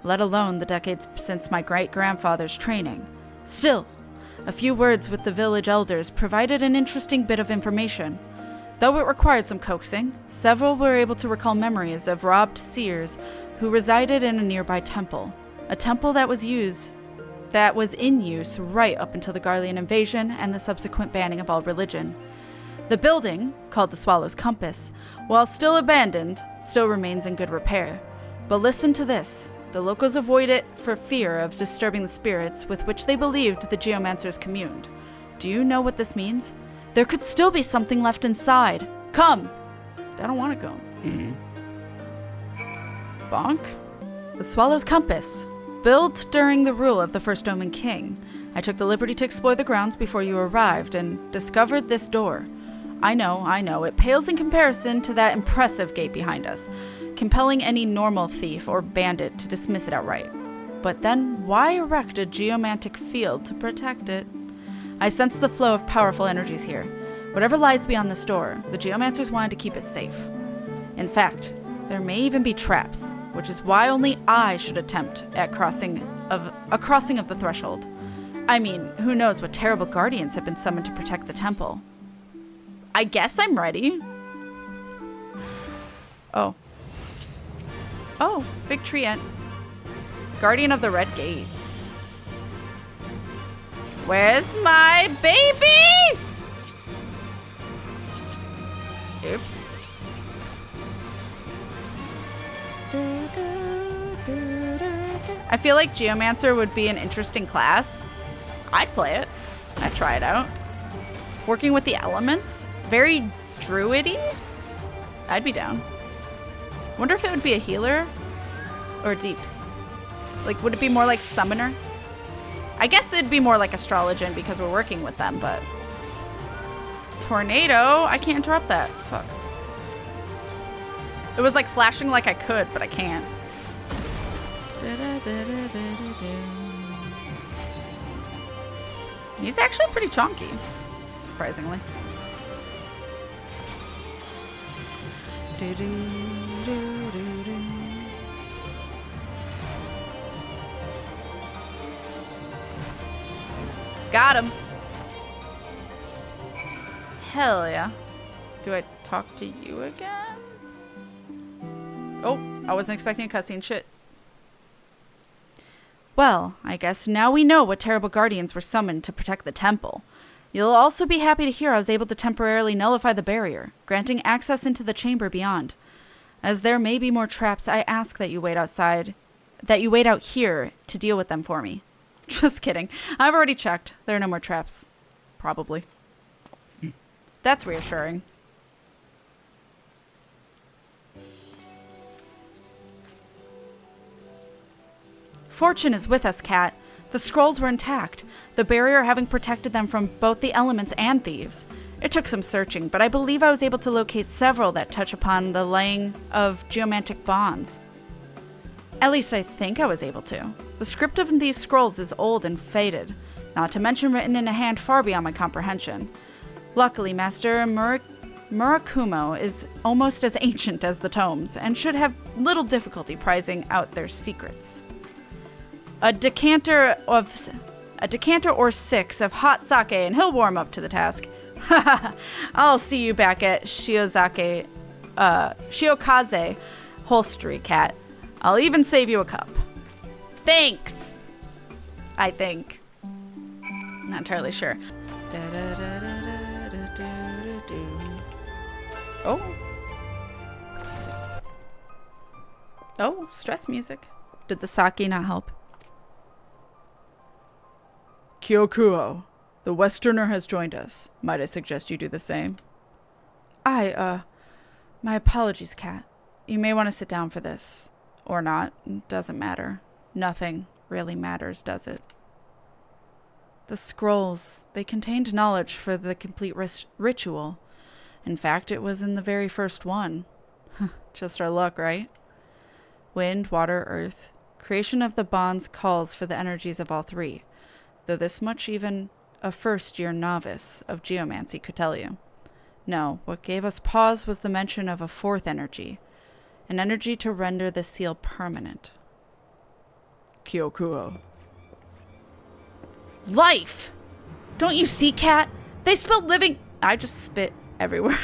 let alone the decades since my great-grandfather's training. Still, a few words with the village elders provided an interesting bit of information. Though it required some coaxing, several were able to recall memories of robbed seers who resided in a nearby temple. A temple that was in use right up until the Garlean invasion and the subsequent banning of all religion. The building, called the Swallow's Compass, while still abandoned, still remains in good repair. But listen to this. The locals avoid it for fear of disturbing the spirits with which they believed the geomancers communed. Do you know what this means? There could still be something left inside. Come! I don't want to go. Bonk? The Swallow's Compass. Built during the rule of the first Omen King. I took the liberty to explore the grounds before you arrived and discovered this door. I know, it pales in comparison to that impressive gate behind us, compelling any normal thief or bandit to dismiss it outright. But then, why erect a geomantic field to protect it? I sense the flow of powerful energies here. Whatever lies beyond this door, the geomancers wanted to keep it safe. In fact, there may even be traps, which is why only I should attempt at a crossing of the threshold. I mean, who knows what terrible guardians have been summoned to protect the temple. I guess I'm ready. Oh, big tree ant. Guardian of the Red Gate. Where's my baby? Oops. I feel like Geomancer would be an interesting class. I'd play it. I'd try it out. Working with the elements. Very druidy. I'd be down. Wonder if it would be a healer or deeps. Like, would it be more like summoner? I guess it'd be more like Astrologian because we're working with them, but... Tornado? I can't interrupt that. Fuck. It was like flashing like I could, but I can't. He's actually pretty chonky, surprisingly. Got him. Hell yeah. Do I talk to you again? Oh, I wasn't expecting a cutscene. Shit. Well, I guess now we know what terrible guardians were summoned to protect the temple. You'll also be happy to hear I was able to temporarily nullify the barrier, granting access into the chamber beyond. As there may be more traps, I ask that you wait out here to deal with them for me. Just kidding. I've already checked. There are no more traps. Probably. That's reassuring. Fortune is with us, Kat. The scrolls were intact, the barrier having protected them from both the elements and thieves. It took some searching, but I believe I was able to locate several that touch upon the laying of geomantic bonds. At least I think I was able to. The script of these scrolls is old and faded, not to mention written in a hand far beyond my comprehension. Luckily, Master Murakumo is almost as ancient as the tomes, and should have little difficulty prizing out their secrets. A decanter or 6 of hot sake, and he'll warm up to the task. I'll see you back at Shiokaze Holstery, Cat. I'll even save you a cup. Thanks! I think. Not entirely sure. Oh. Oh, stress music. Did the sake not help? Kyokuho, the Westerner has joined us. Might I suggest you do the same? My apologies, Kat. You may want to sit down for this. Or not. Doesn't matter. Nothing really matters, does it? The scrolls, they contained knowledge for the complete ritual. In fact, it was in the very first one. Just our luck, right? Wind, water, earth. Creation of the bonds calls for the energies of all three, though this much even a first-year novice of geomancy could tell you. No, what gave us pause was the mention of a fourth energy, an energy to render the seal permanent. Kyokuho. Life! Don't you see, Kat? They spilled living... I just spit everywhere.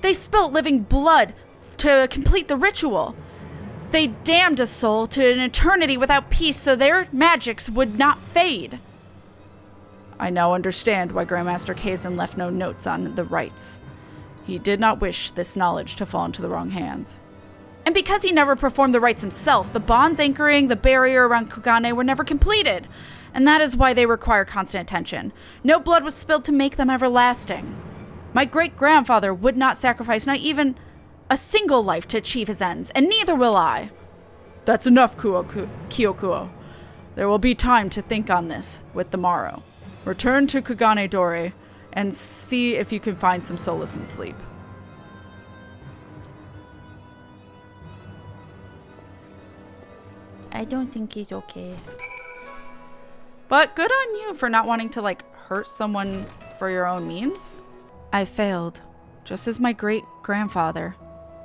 They spilled living blood to complete the ritual. They damned a soul to an eternity without peace so their magics would not fade. I now understand why Grandmaster Kazan left no notes on the rites. He did not wish this knowledge to fall into the wrong hands. And because he never performed the rites himself, the bonds anchoring the barrier around Kugane were never completed. And that is why they require constant attention. No blood was spilled to make them everlasting. My great-grandfather would not sacrifice not even a single life to achieve his ends, and neither will I. That's enough, Kyokuho. There will be time to think on this with the morrow. Return to Kugane Dore and see if you can find some solace in sleep. I don't think he's okay. But good on you for not wanting to, hurt someone for your own means. I failed, just as my great-grandfather.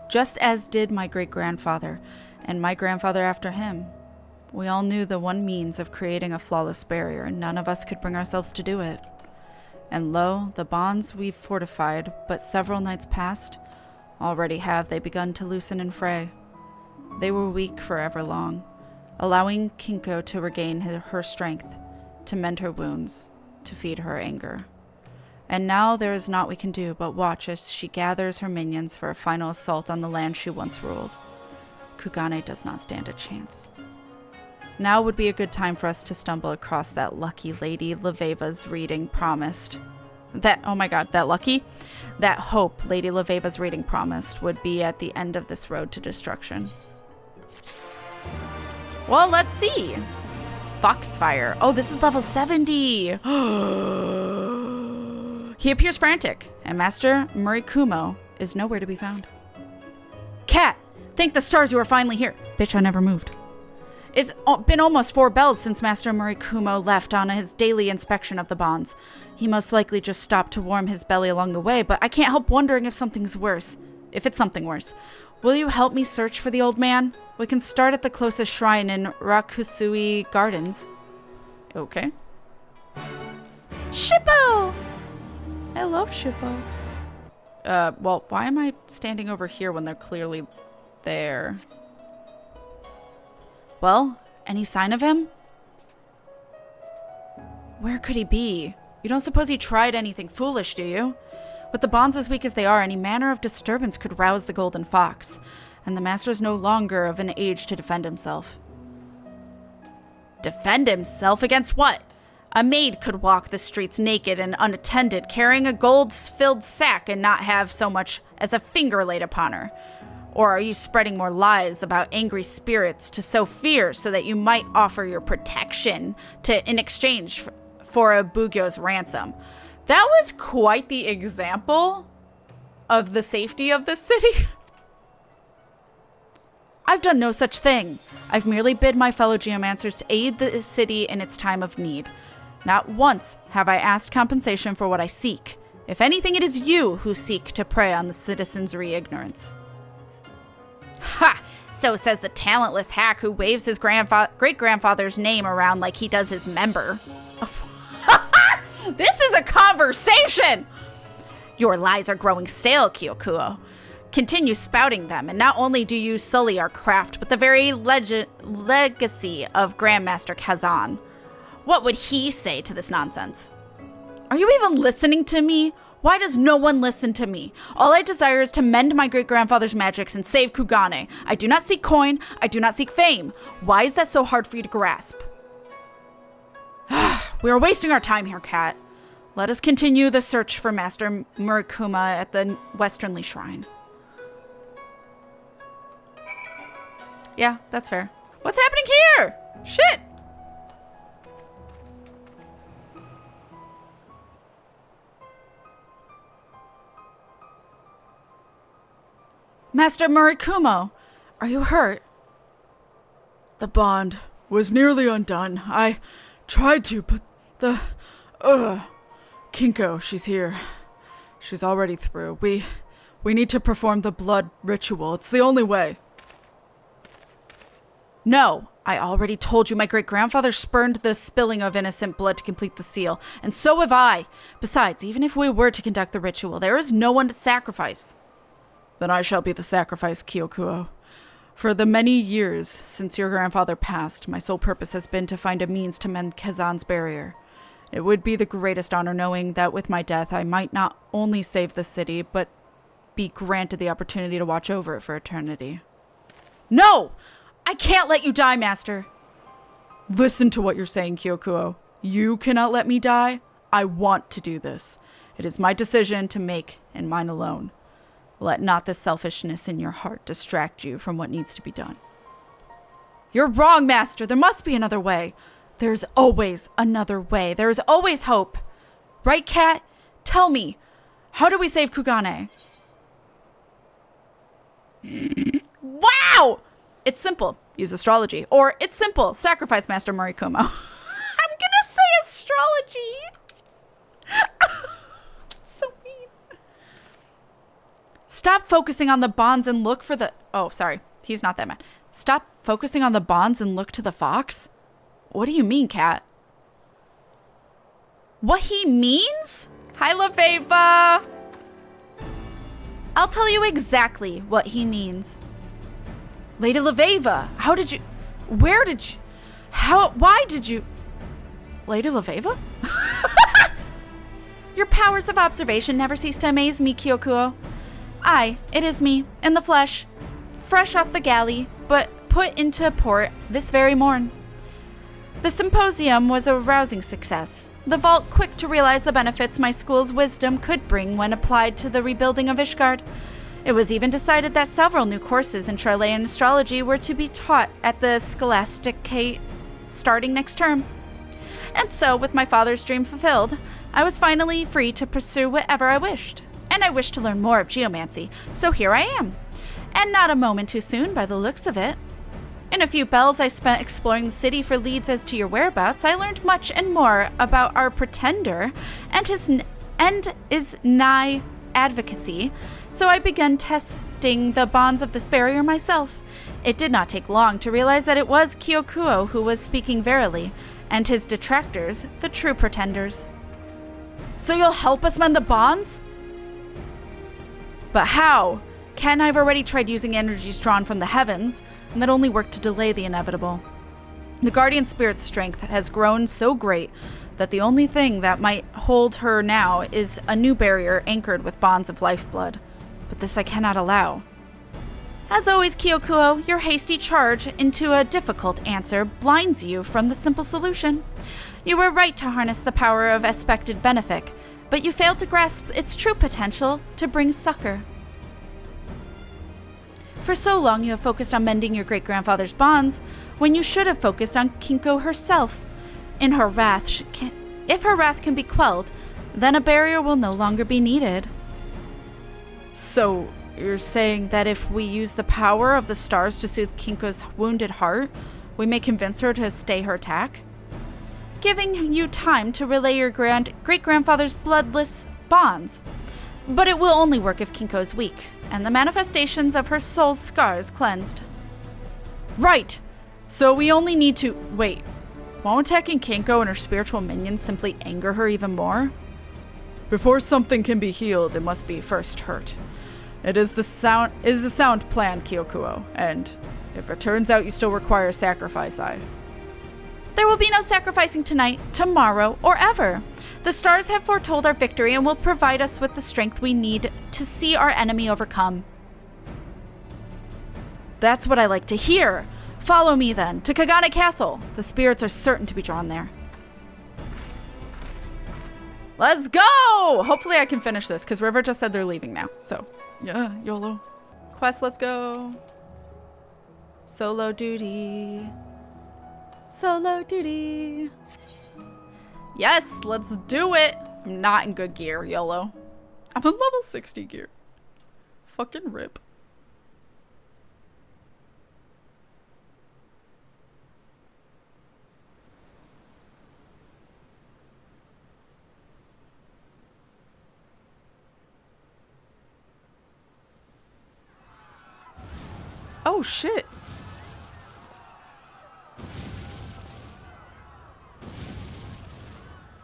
Just as did my great-grandfather, and my grandfather after him. We all knew the one means of creating a flawless barrier, and none of us could bring ourselves to do it. And lo, the bonds we've fortified, but several nights past, already have they begun to loosen and fray. They were weak forever long, allowing Kinko to regain her strength, to mend her wounds, to feed her anger. And now there is naught we can do but watch as she gathers her minions for a final assault on the land she once ruled. Kugane does not stand a chance. Now would be a good time for us to stumble across that lucky Lady Leveva's reading promised. Oh my god, that lucky? That hope Lady Leveva's reading promised would be at the end of this road to destruction. Well, let's see. Foxfire. Oh, this is level 70. He appears frantic, and Master Murakumo is nowhere to be found. Cat, thank the stars you are finally here. Bitch, I never moved. It's been almost 4 bells since Master Murakumo left on his daily inspection of the bonds. He most likely just stopped to warm his belly along the way, but I can't help wondering if something's worse. If it's something worse. Will you help me search for the old man? We can start at the closest shrine in Rakusui Gardens. Okay. Shippo! I love Shippo. Well, why am I standing over here when they're clearly there? Well, any sign of him? Where could he be? You don't suppose he tried anything foolish, do you? With the bonds as weak as they are, any manner of disturbance could rouse the golden fox, and the master is no longer of an age to defend himself. Defend himself against what? A maid could walk the streets naked and unattended, carrying a gold-filled sack and not have so much as a finger laid upon her. Or are you spreading more lies about angry spirits to sow fear so that you might offer your protection in exchange for a Bugyo's ransom? That was quite the example of the safety of this city. I've done no such thing. I've merely bid my fellow geomancers to aid the city in its time of need. Not once have I asked compensation for what I seek. If anything, it is you who seek to prey on the citizens' ignorance. Ha! So says the talentless hack who waves his great-grandfather's name around like he does his member. This is a conversation! Your lies are growing stale, Kyokuho. Continue spouting them, and not only do you sully our craft, but the very legacy of Grandmaster Kazan. What would he say to this nonsense? Are you even listening to me? Why does no one listen to me? All I desire is to mend my great-grandfather's magics and save Kugane. I do not seek coin. I do not seek fame. Why is that so hard for you to grasp? We are wasting our time here, Kat. Let us continue the search for Master Murikuma at the Westernly Shrine. Yeah, that's fair. What's happening here? Shit! Master Murikumo, are you hurt? The bond was nearly undone. I tried to, but the... Kinko, she's here. She's already through. We need to perform the blood ritual. It's the only way. No, I already told you my great-grandfather spurned the spilling of innocent blood to complete the seal, and so have I. Besides, even if we were to conduct the ritual, there is no one to sacrifice. Then I shall be the sacrifice, Kyokuho. For the many years since your grandfather passed, my sole purpose has been to find a means to mend Kazan's barrier. It would be the greatest honor knowing that with my death I might not only save the city, but be granted the opportunity to watch over it for eternity. No! I can't let you die, Master. Listen to what you're saying, Kyokuho. You cannot let me die. I want to do this. It is my decision to make, and mine alone. Let not the selfishness in your heart distract you from what needs to be done. You're wrong, Master. There must be another way. There's always another way. There is always hope. Right, Kat? Tell me, how do we save Kugane? Wow! It's simple. Use astrology. Or it's simple. Sacrifice Master Murikumo. I'm gonna say astrology. So mean. Stop focusing on the bonds and look for the... Oh, sorry. He's not that mad. Stop focusing on the bonds and look to the fox? What do you mean, Kat? What he means? Hi, LaFava. I'll tell you exactly what he means. Lady LaFava, how did you... Where did you... Why did you... Lady LaFava? Your powers of observation never cease to amaze me, Kyokuho. Aye, it is me, in the flesh, fresh off the galley, but put into port this very morn. The symposium was a rousing success. The vault quick to realize the benefits my school's wisdom could bring when applied to the rebuilding of Ishgard. It was even decided that several new courses in Charlean astrology were to be taught at the Scholasticate starting next term. And so, with my father's dream fulfilled, I was finally free to pursue whatever I wished. And I wished to learn more of geomancy, so here I am. And not a moment too soon by the looks of it. In a few bells I spent exploring the city for leads as to your whereabouts, I learned much and more about our pretender and his nigh advocacy, so I began testing the bonds of this barrier myself. It did not take long to realize that it was Kyokuho who was speaking verily, and his detractors the true pretenders. So you'll help us mend the bonds? But how? Kat and I have already tried using energies drawn from the heavens, and that only worked to delay the inevitable. The guardian spirit's strength has grown so great that the only thing that might hold her now is a new barrier anchored with bonds of lifeblood. But this I cannot allow. As always, Kyokuho, your hasty charge into a difficult answer blinds you from the simple solution. You were right to harness the power of aspected benefic, but you failed to grasp its true potential to bring succor. For so long you have focused on mending your great-grandfather's bonds, when you should have focused on Kinko herself. In her wrath, if her wrath can be quelled, then a barrier will no longer be needed. So, you're saying that if we use the power of the stars to soothe Kinko's wounded heart, we may convince her to stay her attack? Giving you time to relay your great-grandfather's bloodless bonds. But it will only work if Kinko is weak, and the manifestations of her soul's scars cleansed. Right! So we only need to... Wait. Won't attacking Kinko and her spiritual minions simply anger her even more? Before something can be healed, it must be first hurt. It is the sound plan, Kyokuho, and if it turns out you still require sacrifice, There will be no sacrificing tonight, tomorrow, or ever. The stars have foretold our victory and will provide us with the strength we need to see our enemy overcome. That's what I like to hear. Follow me then, to Kugane Castle. The spirits are certain to be drawn there. Let's go! Hopefully I can finish this, because River just said they're leaving now. So, yeah, YOLO. Quest, let's go. Solo duty. Solo duty. Yes, let's do it. I'm not in good gear, YOLO. I'm in level 60 gear. Fucking rip. Oh shit.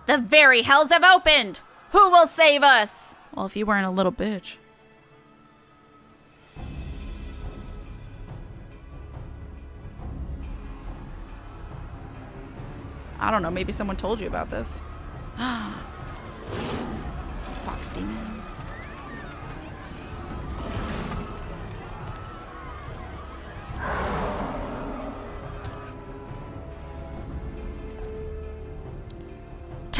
The very hells have opened! Who will save us? Well, if you weren't a little bitch. I don't know, maybe someone told you about this. Fox demon.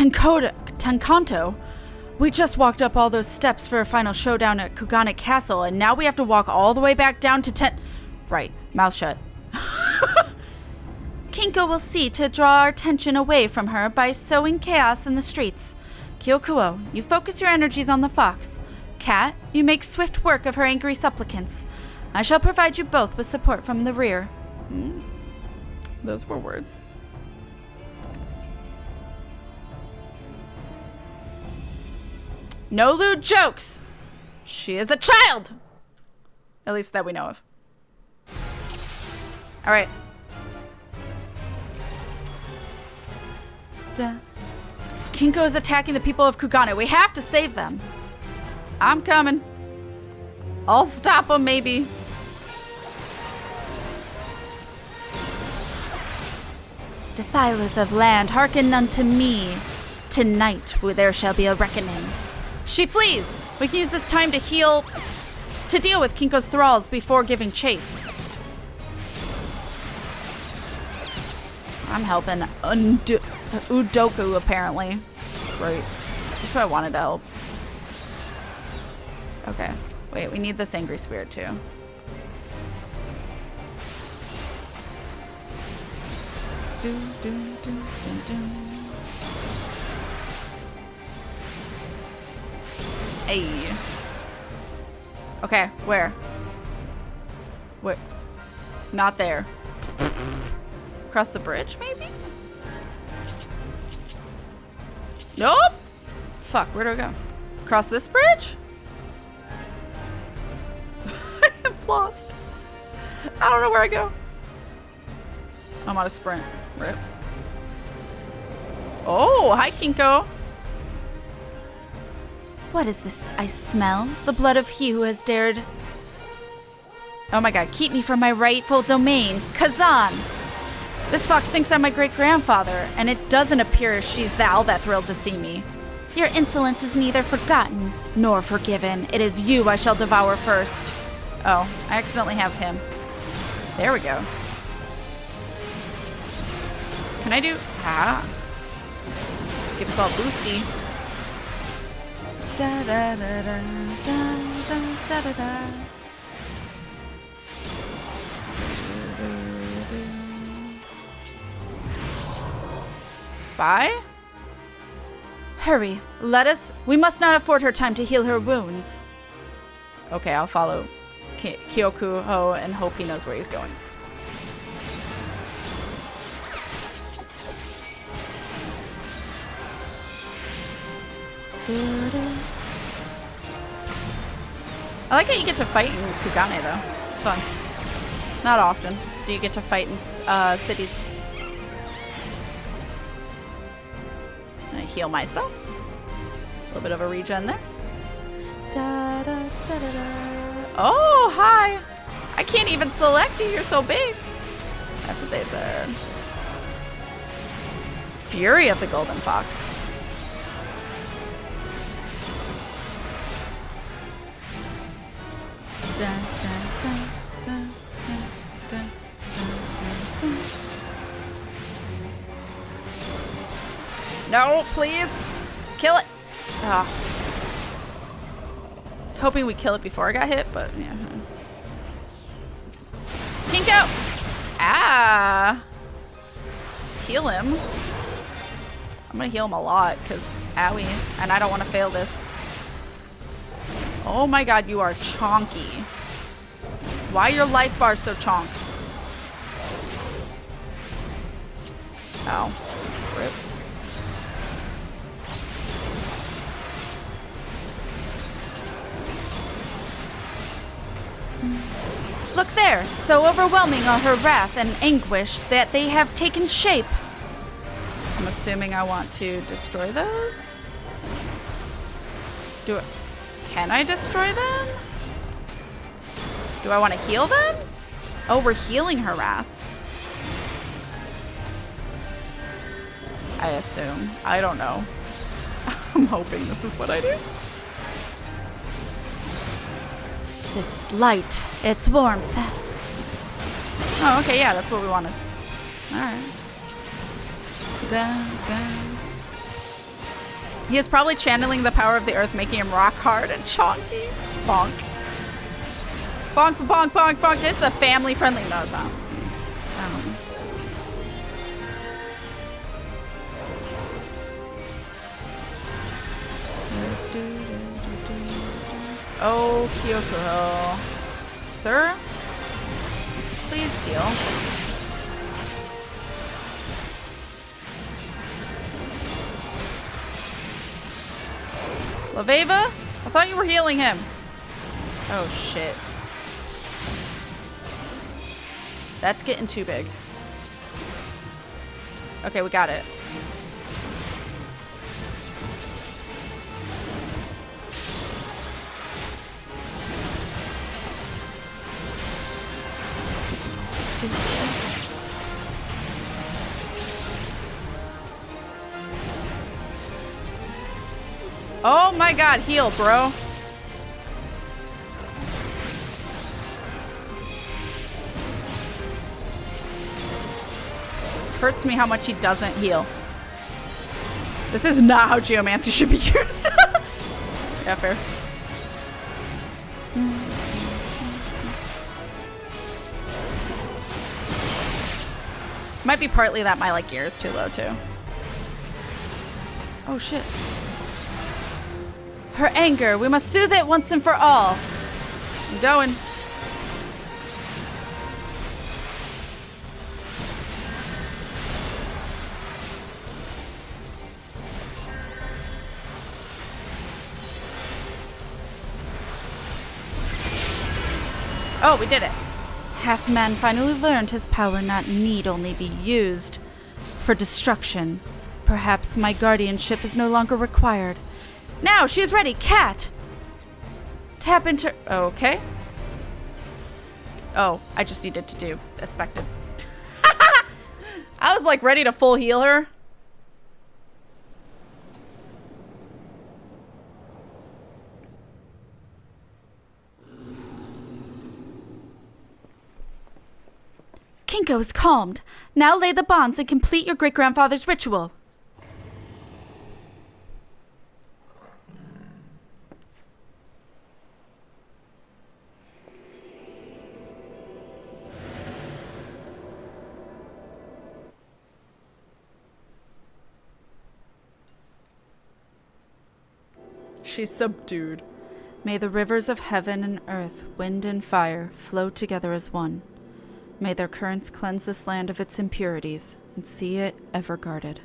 Tenkanto, we just walked up all those steps for a final showdown at Kugane Castle, and now we have to walk all the way back down to Right, mouth shut. Kinko will see to draw our attention away from her by sowing chaos in the streets. Kyokuho, you focus your energies on the fox. Kat, you make swift work of her angry supplicants. I shall provide you both with support from the rear. Those were words. No lewd jokes! She is a child! At least that we know of. Alright. Kinko is attacking the people of Kugane. We have to save them. I'm coming. I'll stop them, maybe. Defilers of land, hearken unto me. Tonight there shall be a reckoning. She flees. We can use this time to deal with Kinko's thralls before giving chase. I'm helping Udoku, apparently. Great. That's what I wanted to help. Okay. Wait, we need this angry spirit too. Hey. Okay, where? Where? Not there. Across the bridge, maybe? Nope! Fuck, where do I go? Across this bridge? I'm lost. I don't know where I go. I'm on a sprint. Rip. Oh, hi, Kinko. What is this I smell? The blood of he who has dared... Oh my god, keep me from my rightful domain. Kazan! This fox thinks I'm my great-grandfather, and it doesn't appear she's all that thrilled to see me. Your insolence is neither forgotten nor forgiven. It is you I shall devour first. Oh, I accidentally have him. There we go. Can I do... Ah. Give us all boosty. Da da da da da da da da. Bye? Hurry, we must not afford her time to heal her wounds. Okay, I'll follow Kyokuho and hope he knows where he's going. I like that you get to fight in Kugane though. It's fun. Not often do you get to fight in cities. I'm gonna heal myself. A little bit of a regen there. Da, da, da, da, da. Oh, hi. I can't even select you. You're so big. That's what they said. Fury of the Golden Fox. Da, da, da, da, da, da, da, da. No, please. Kill it. Ah. I was hoping we'd kill it before I got hit, but yeah. Kink out. Ah. Let's heal him. I'm gonna heal him a lot because owie, and I don't want to fail this. Oh my god, you are chonky. Why are your life bars so chonk? Ow. Rip. Look there, so overwhelming are her wrath and anguish that they have taken shape. I'm assuming I want to destroy those? Can I destroy them? Do I want to heal them? Oh, we're healing her wrath. I assume. I don't know. I'm hoping this is what I do. This light, its warmth. Oh, okay, yeah, that's what we wanted. Alright. He is probably channeling the power of the earth, making him rock hard and chonky. Bonk. Bonk, bonk, bonk, bonk. This is a family-friendly... No, it's not. Oh, Kyokuho. Sir? Please heal. Laveva? I thought you were healing him. Oh, shit. That's getting too big. Okay, we got it. Oh my god, heal, bro. Hurts me how much he doesn't heal. This is not how geomancy should be used. Yeah, fair. Might be partly that my gear is too low too. Oh shit. Her anger, we must soothe it once and for all. I'm going. Oh, we did it. Half-Man finally learned his power need only be used for destruction. Perhaps my guardianship is no longer required. Now, she is ready. Cat! Tap into... Okay. Oh, I just needed to do expected. I was ready to full heal her. Kinko is calmed. Now lay the bonds and complete your great-grandfather's ritual. she's subdued. May the rivers of heaven and earth, wind and fire, flow together as one. May their currents cleanse this land of its impurities, and see it ever guarded.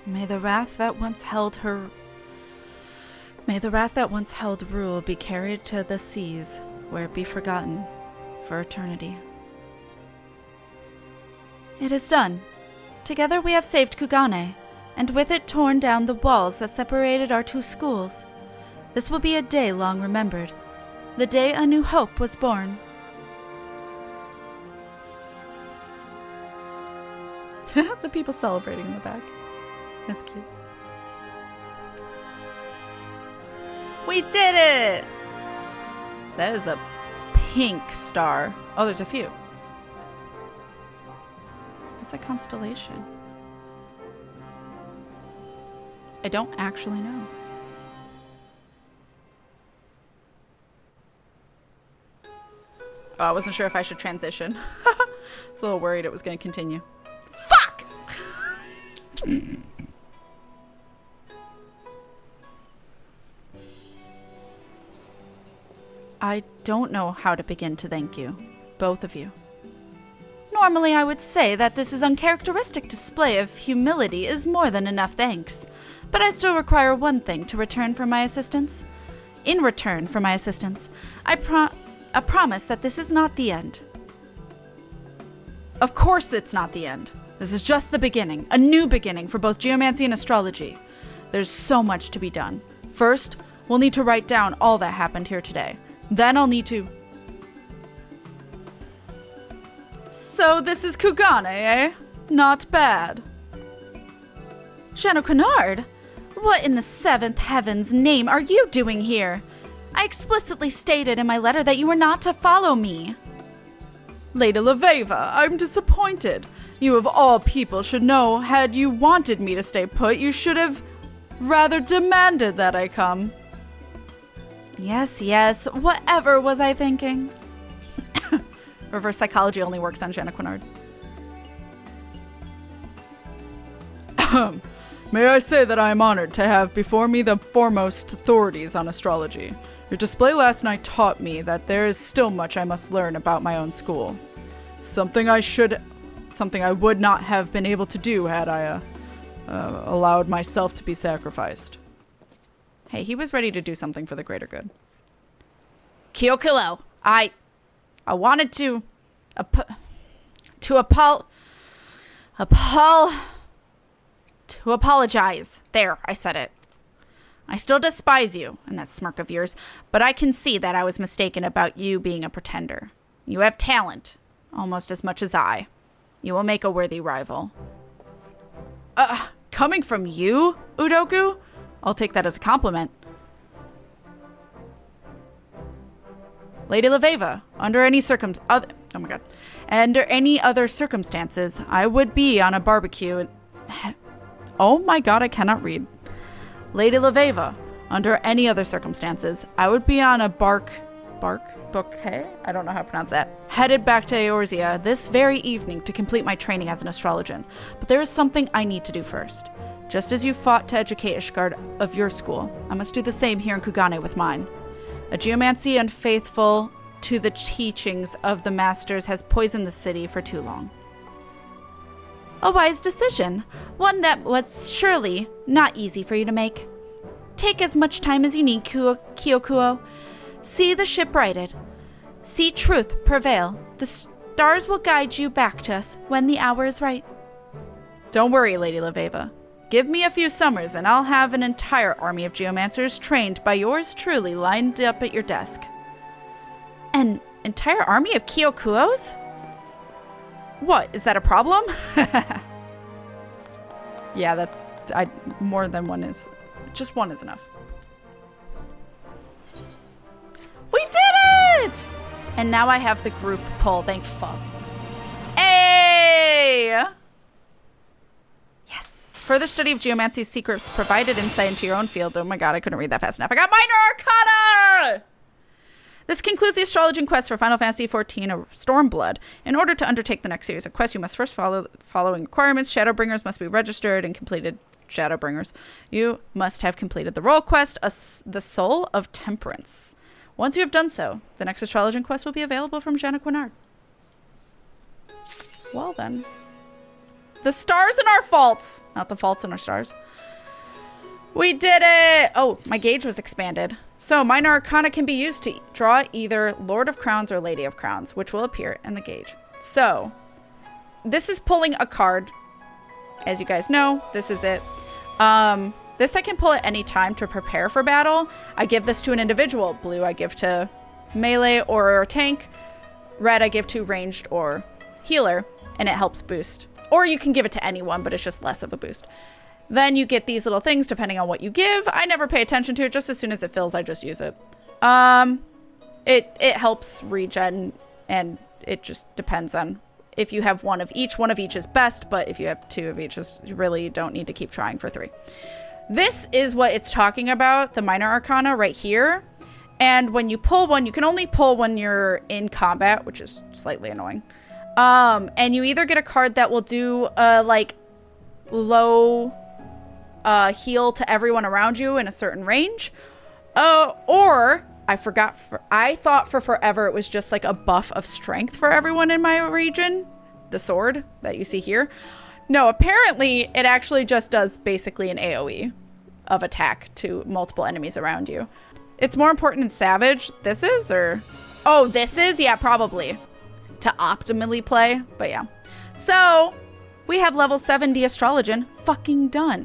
May the wrath that once held rule be carried to the seas, where it be forgotten for eternity. It is done. Together we have saved Kugane, and with it torn down the walls that separated our two schools. This will be a day long remembered, the day a new hope was born. The people celebrating in the back. That's cute. We did it! That is a pink star. Oh, there's a few. What's a constellation? I don't actually know. Oh, I wasn't sure if I should transition. I was a little worried it was going to continue. Fuck! I don't know how to begin to thank you, both of you. Normally I would say that this is uncharacteristic display of humility is more than enough thanks, but I still require one thing to return for my assistance. In return for my assistance, I promise that this is not the end. Of course it's not the end. This is just the beginning, a new beginning for both geomancy and astrology. There's so much to be done. First, we'll need to write down all that happened here today. Then I'll need to... So this is Kugane, eh? Not bad. Jeanne, what in the seventh heaven's name are you doing here? I explicitly stated in my letter that you were not to follow me. Lady Leveva, I'm disappointed. You of all people should know, had you wanted me to stay put, you should have rather demanded that I come. Yes, whatever was I thinking? Reverse psychology only works on Jeanne. May I say that I am honored to have before me the foremost authorities on astrology. Your display last night taught me that there is still much I must learn about my own school. Something I would not have been able to do had I allowed myself to be sacrificed. Hey, he was ready to do something for the greater good. Kyokuho, I wanted to apologize. There, I said it. I still despise you and that smirk of yours, but I can see that I was mistaken about you being a pretender. You have talent, almost as much as I. You will make a worthy rival. Coming from you, Udoku? I'll take that as a compliment. Lady Leveva, under any other circumstances, I would be on a barbecue. Oh my god, I cannot read. Lady Leveva, under any other circumstances, I would be on a bouquet? I don't know how to pronounce that. Headed back to Eorzea this very evening to complete my training as an astrologian. But there is something I need to do first. Just as you fought to educate Ishgard of your school, I must do the same here in Kugane with mine. A geomancy unfaithful to the teachings of the masters has poisoned the city for too long. A wise decision, one that was surely not easy for you to make. Take as much time as you need, Kyokuho. See the ship righted. See truth prevail. The stars will guide you back to us when the hour is right. Don't worry, Lady Leveva. Give me a few summers and I'll have an entire army of geomancers trained by yours truly lined up at your desk. An entire army of Kyokuhos? What, is that a problem? Yeah, more than one is. Just one is enough. We did it! And now I have the group pull, thank fuck. Hey! Further study of geomancy's secrets provided insight into your own field. Oh my god, I couldn't read that fast enough. I got minor arcana! This concludes the astrologian quest for Final Fantasy XIV Stormblood. In order to undertake the next series of quests, you must first follow the following requirements. Shadowbringers must be registered and completed. Shadowbringers. You must have completed the role quest, the Soul of Temperance. Once you have done so, the next astrologian quest will be available from KatFTWynn. Well then. The stars in our faults! Not the faults in our stars. We did it! Oh, my gauge was expanded. So, minor arcana can be used to draw either Lord of Crowns or Lady of Crowns, which will appear in the gauge. So, this is pulling a card. As you guys know, this is it. This I can pull at any time to prepare for battle. I give this to an individual. Blue I give to melee or tank. Red I give to ranged or healer, and it helps boost. Or you can give it to anyone, but it's just less of a boost. Then you get these little things depending on what you give. I never pay attention to it. Just as soon as it fills, I just use it. It helps regen, and it just depends on if you have one of each. One of each is best, but if you have two of each, you really don't need to keep trying for 3. This is what it's talking about, the minor arcana right here. And when you pull one, you can only pull when you're in combat, which is slightly annoying. And you either get a card that will do like low heal to everyone around you in a certain range, or I thought for forever it was just like a buff of strength for everyone in my region, the sword that you see here. No, apparently it actually just does basically an AoE of attack to multiple enemies around you. It's more important in Savage. This is, or oh, this is, yeah, probably to optimally play, but yeah. So we have level 70 Astrologian fucking done.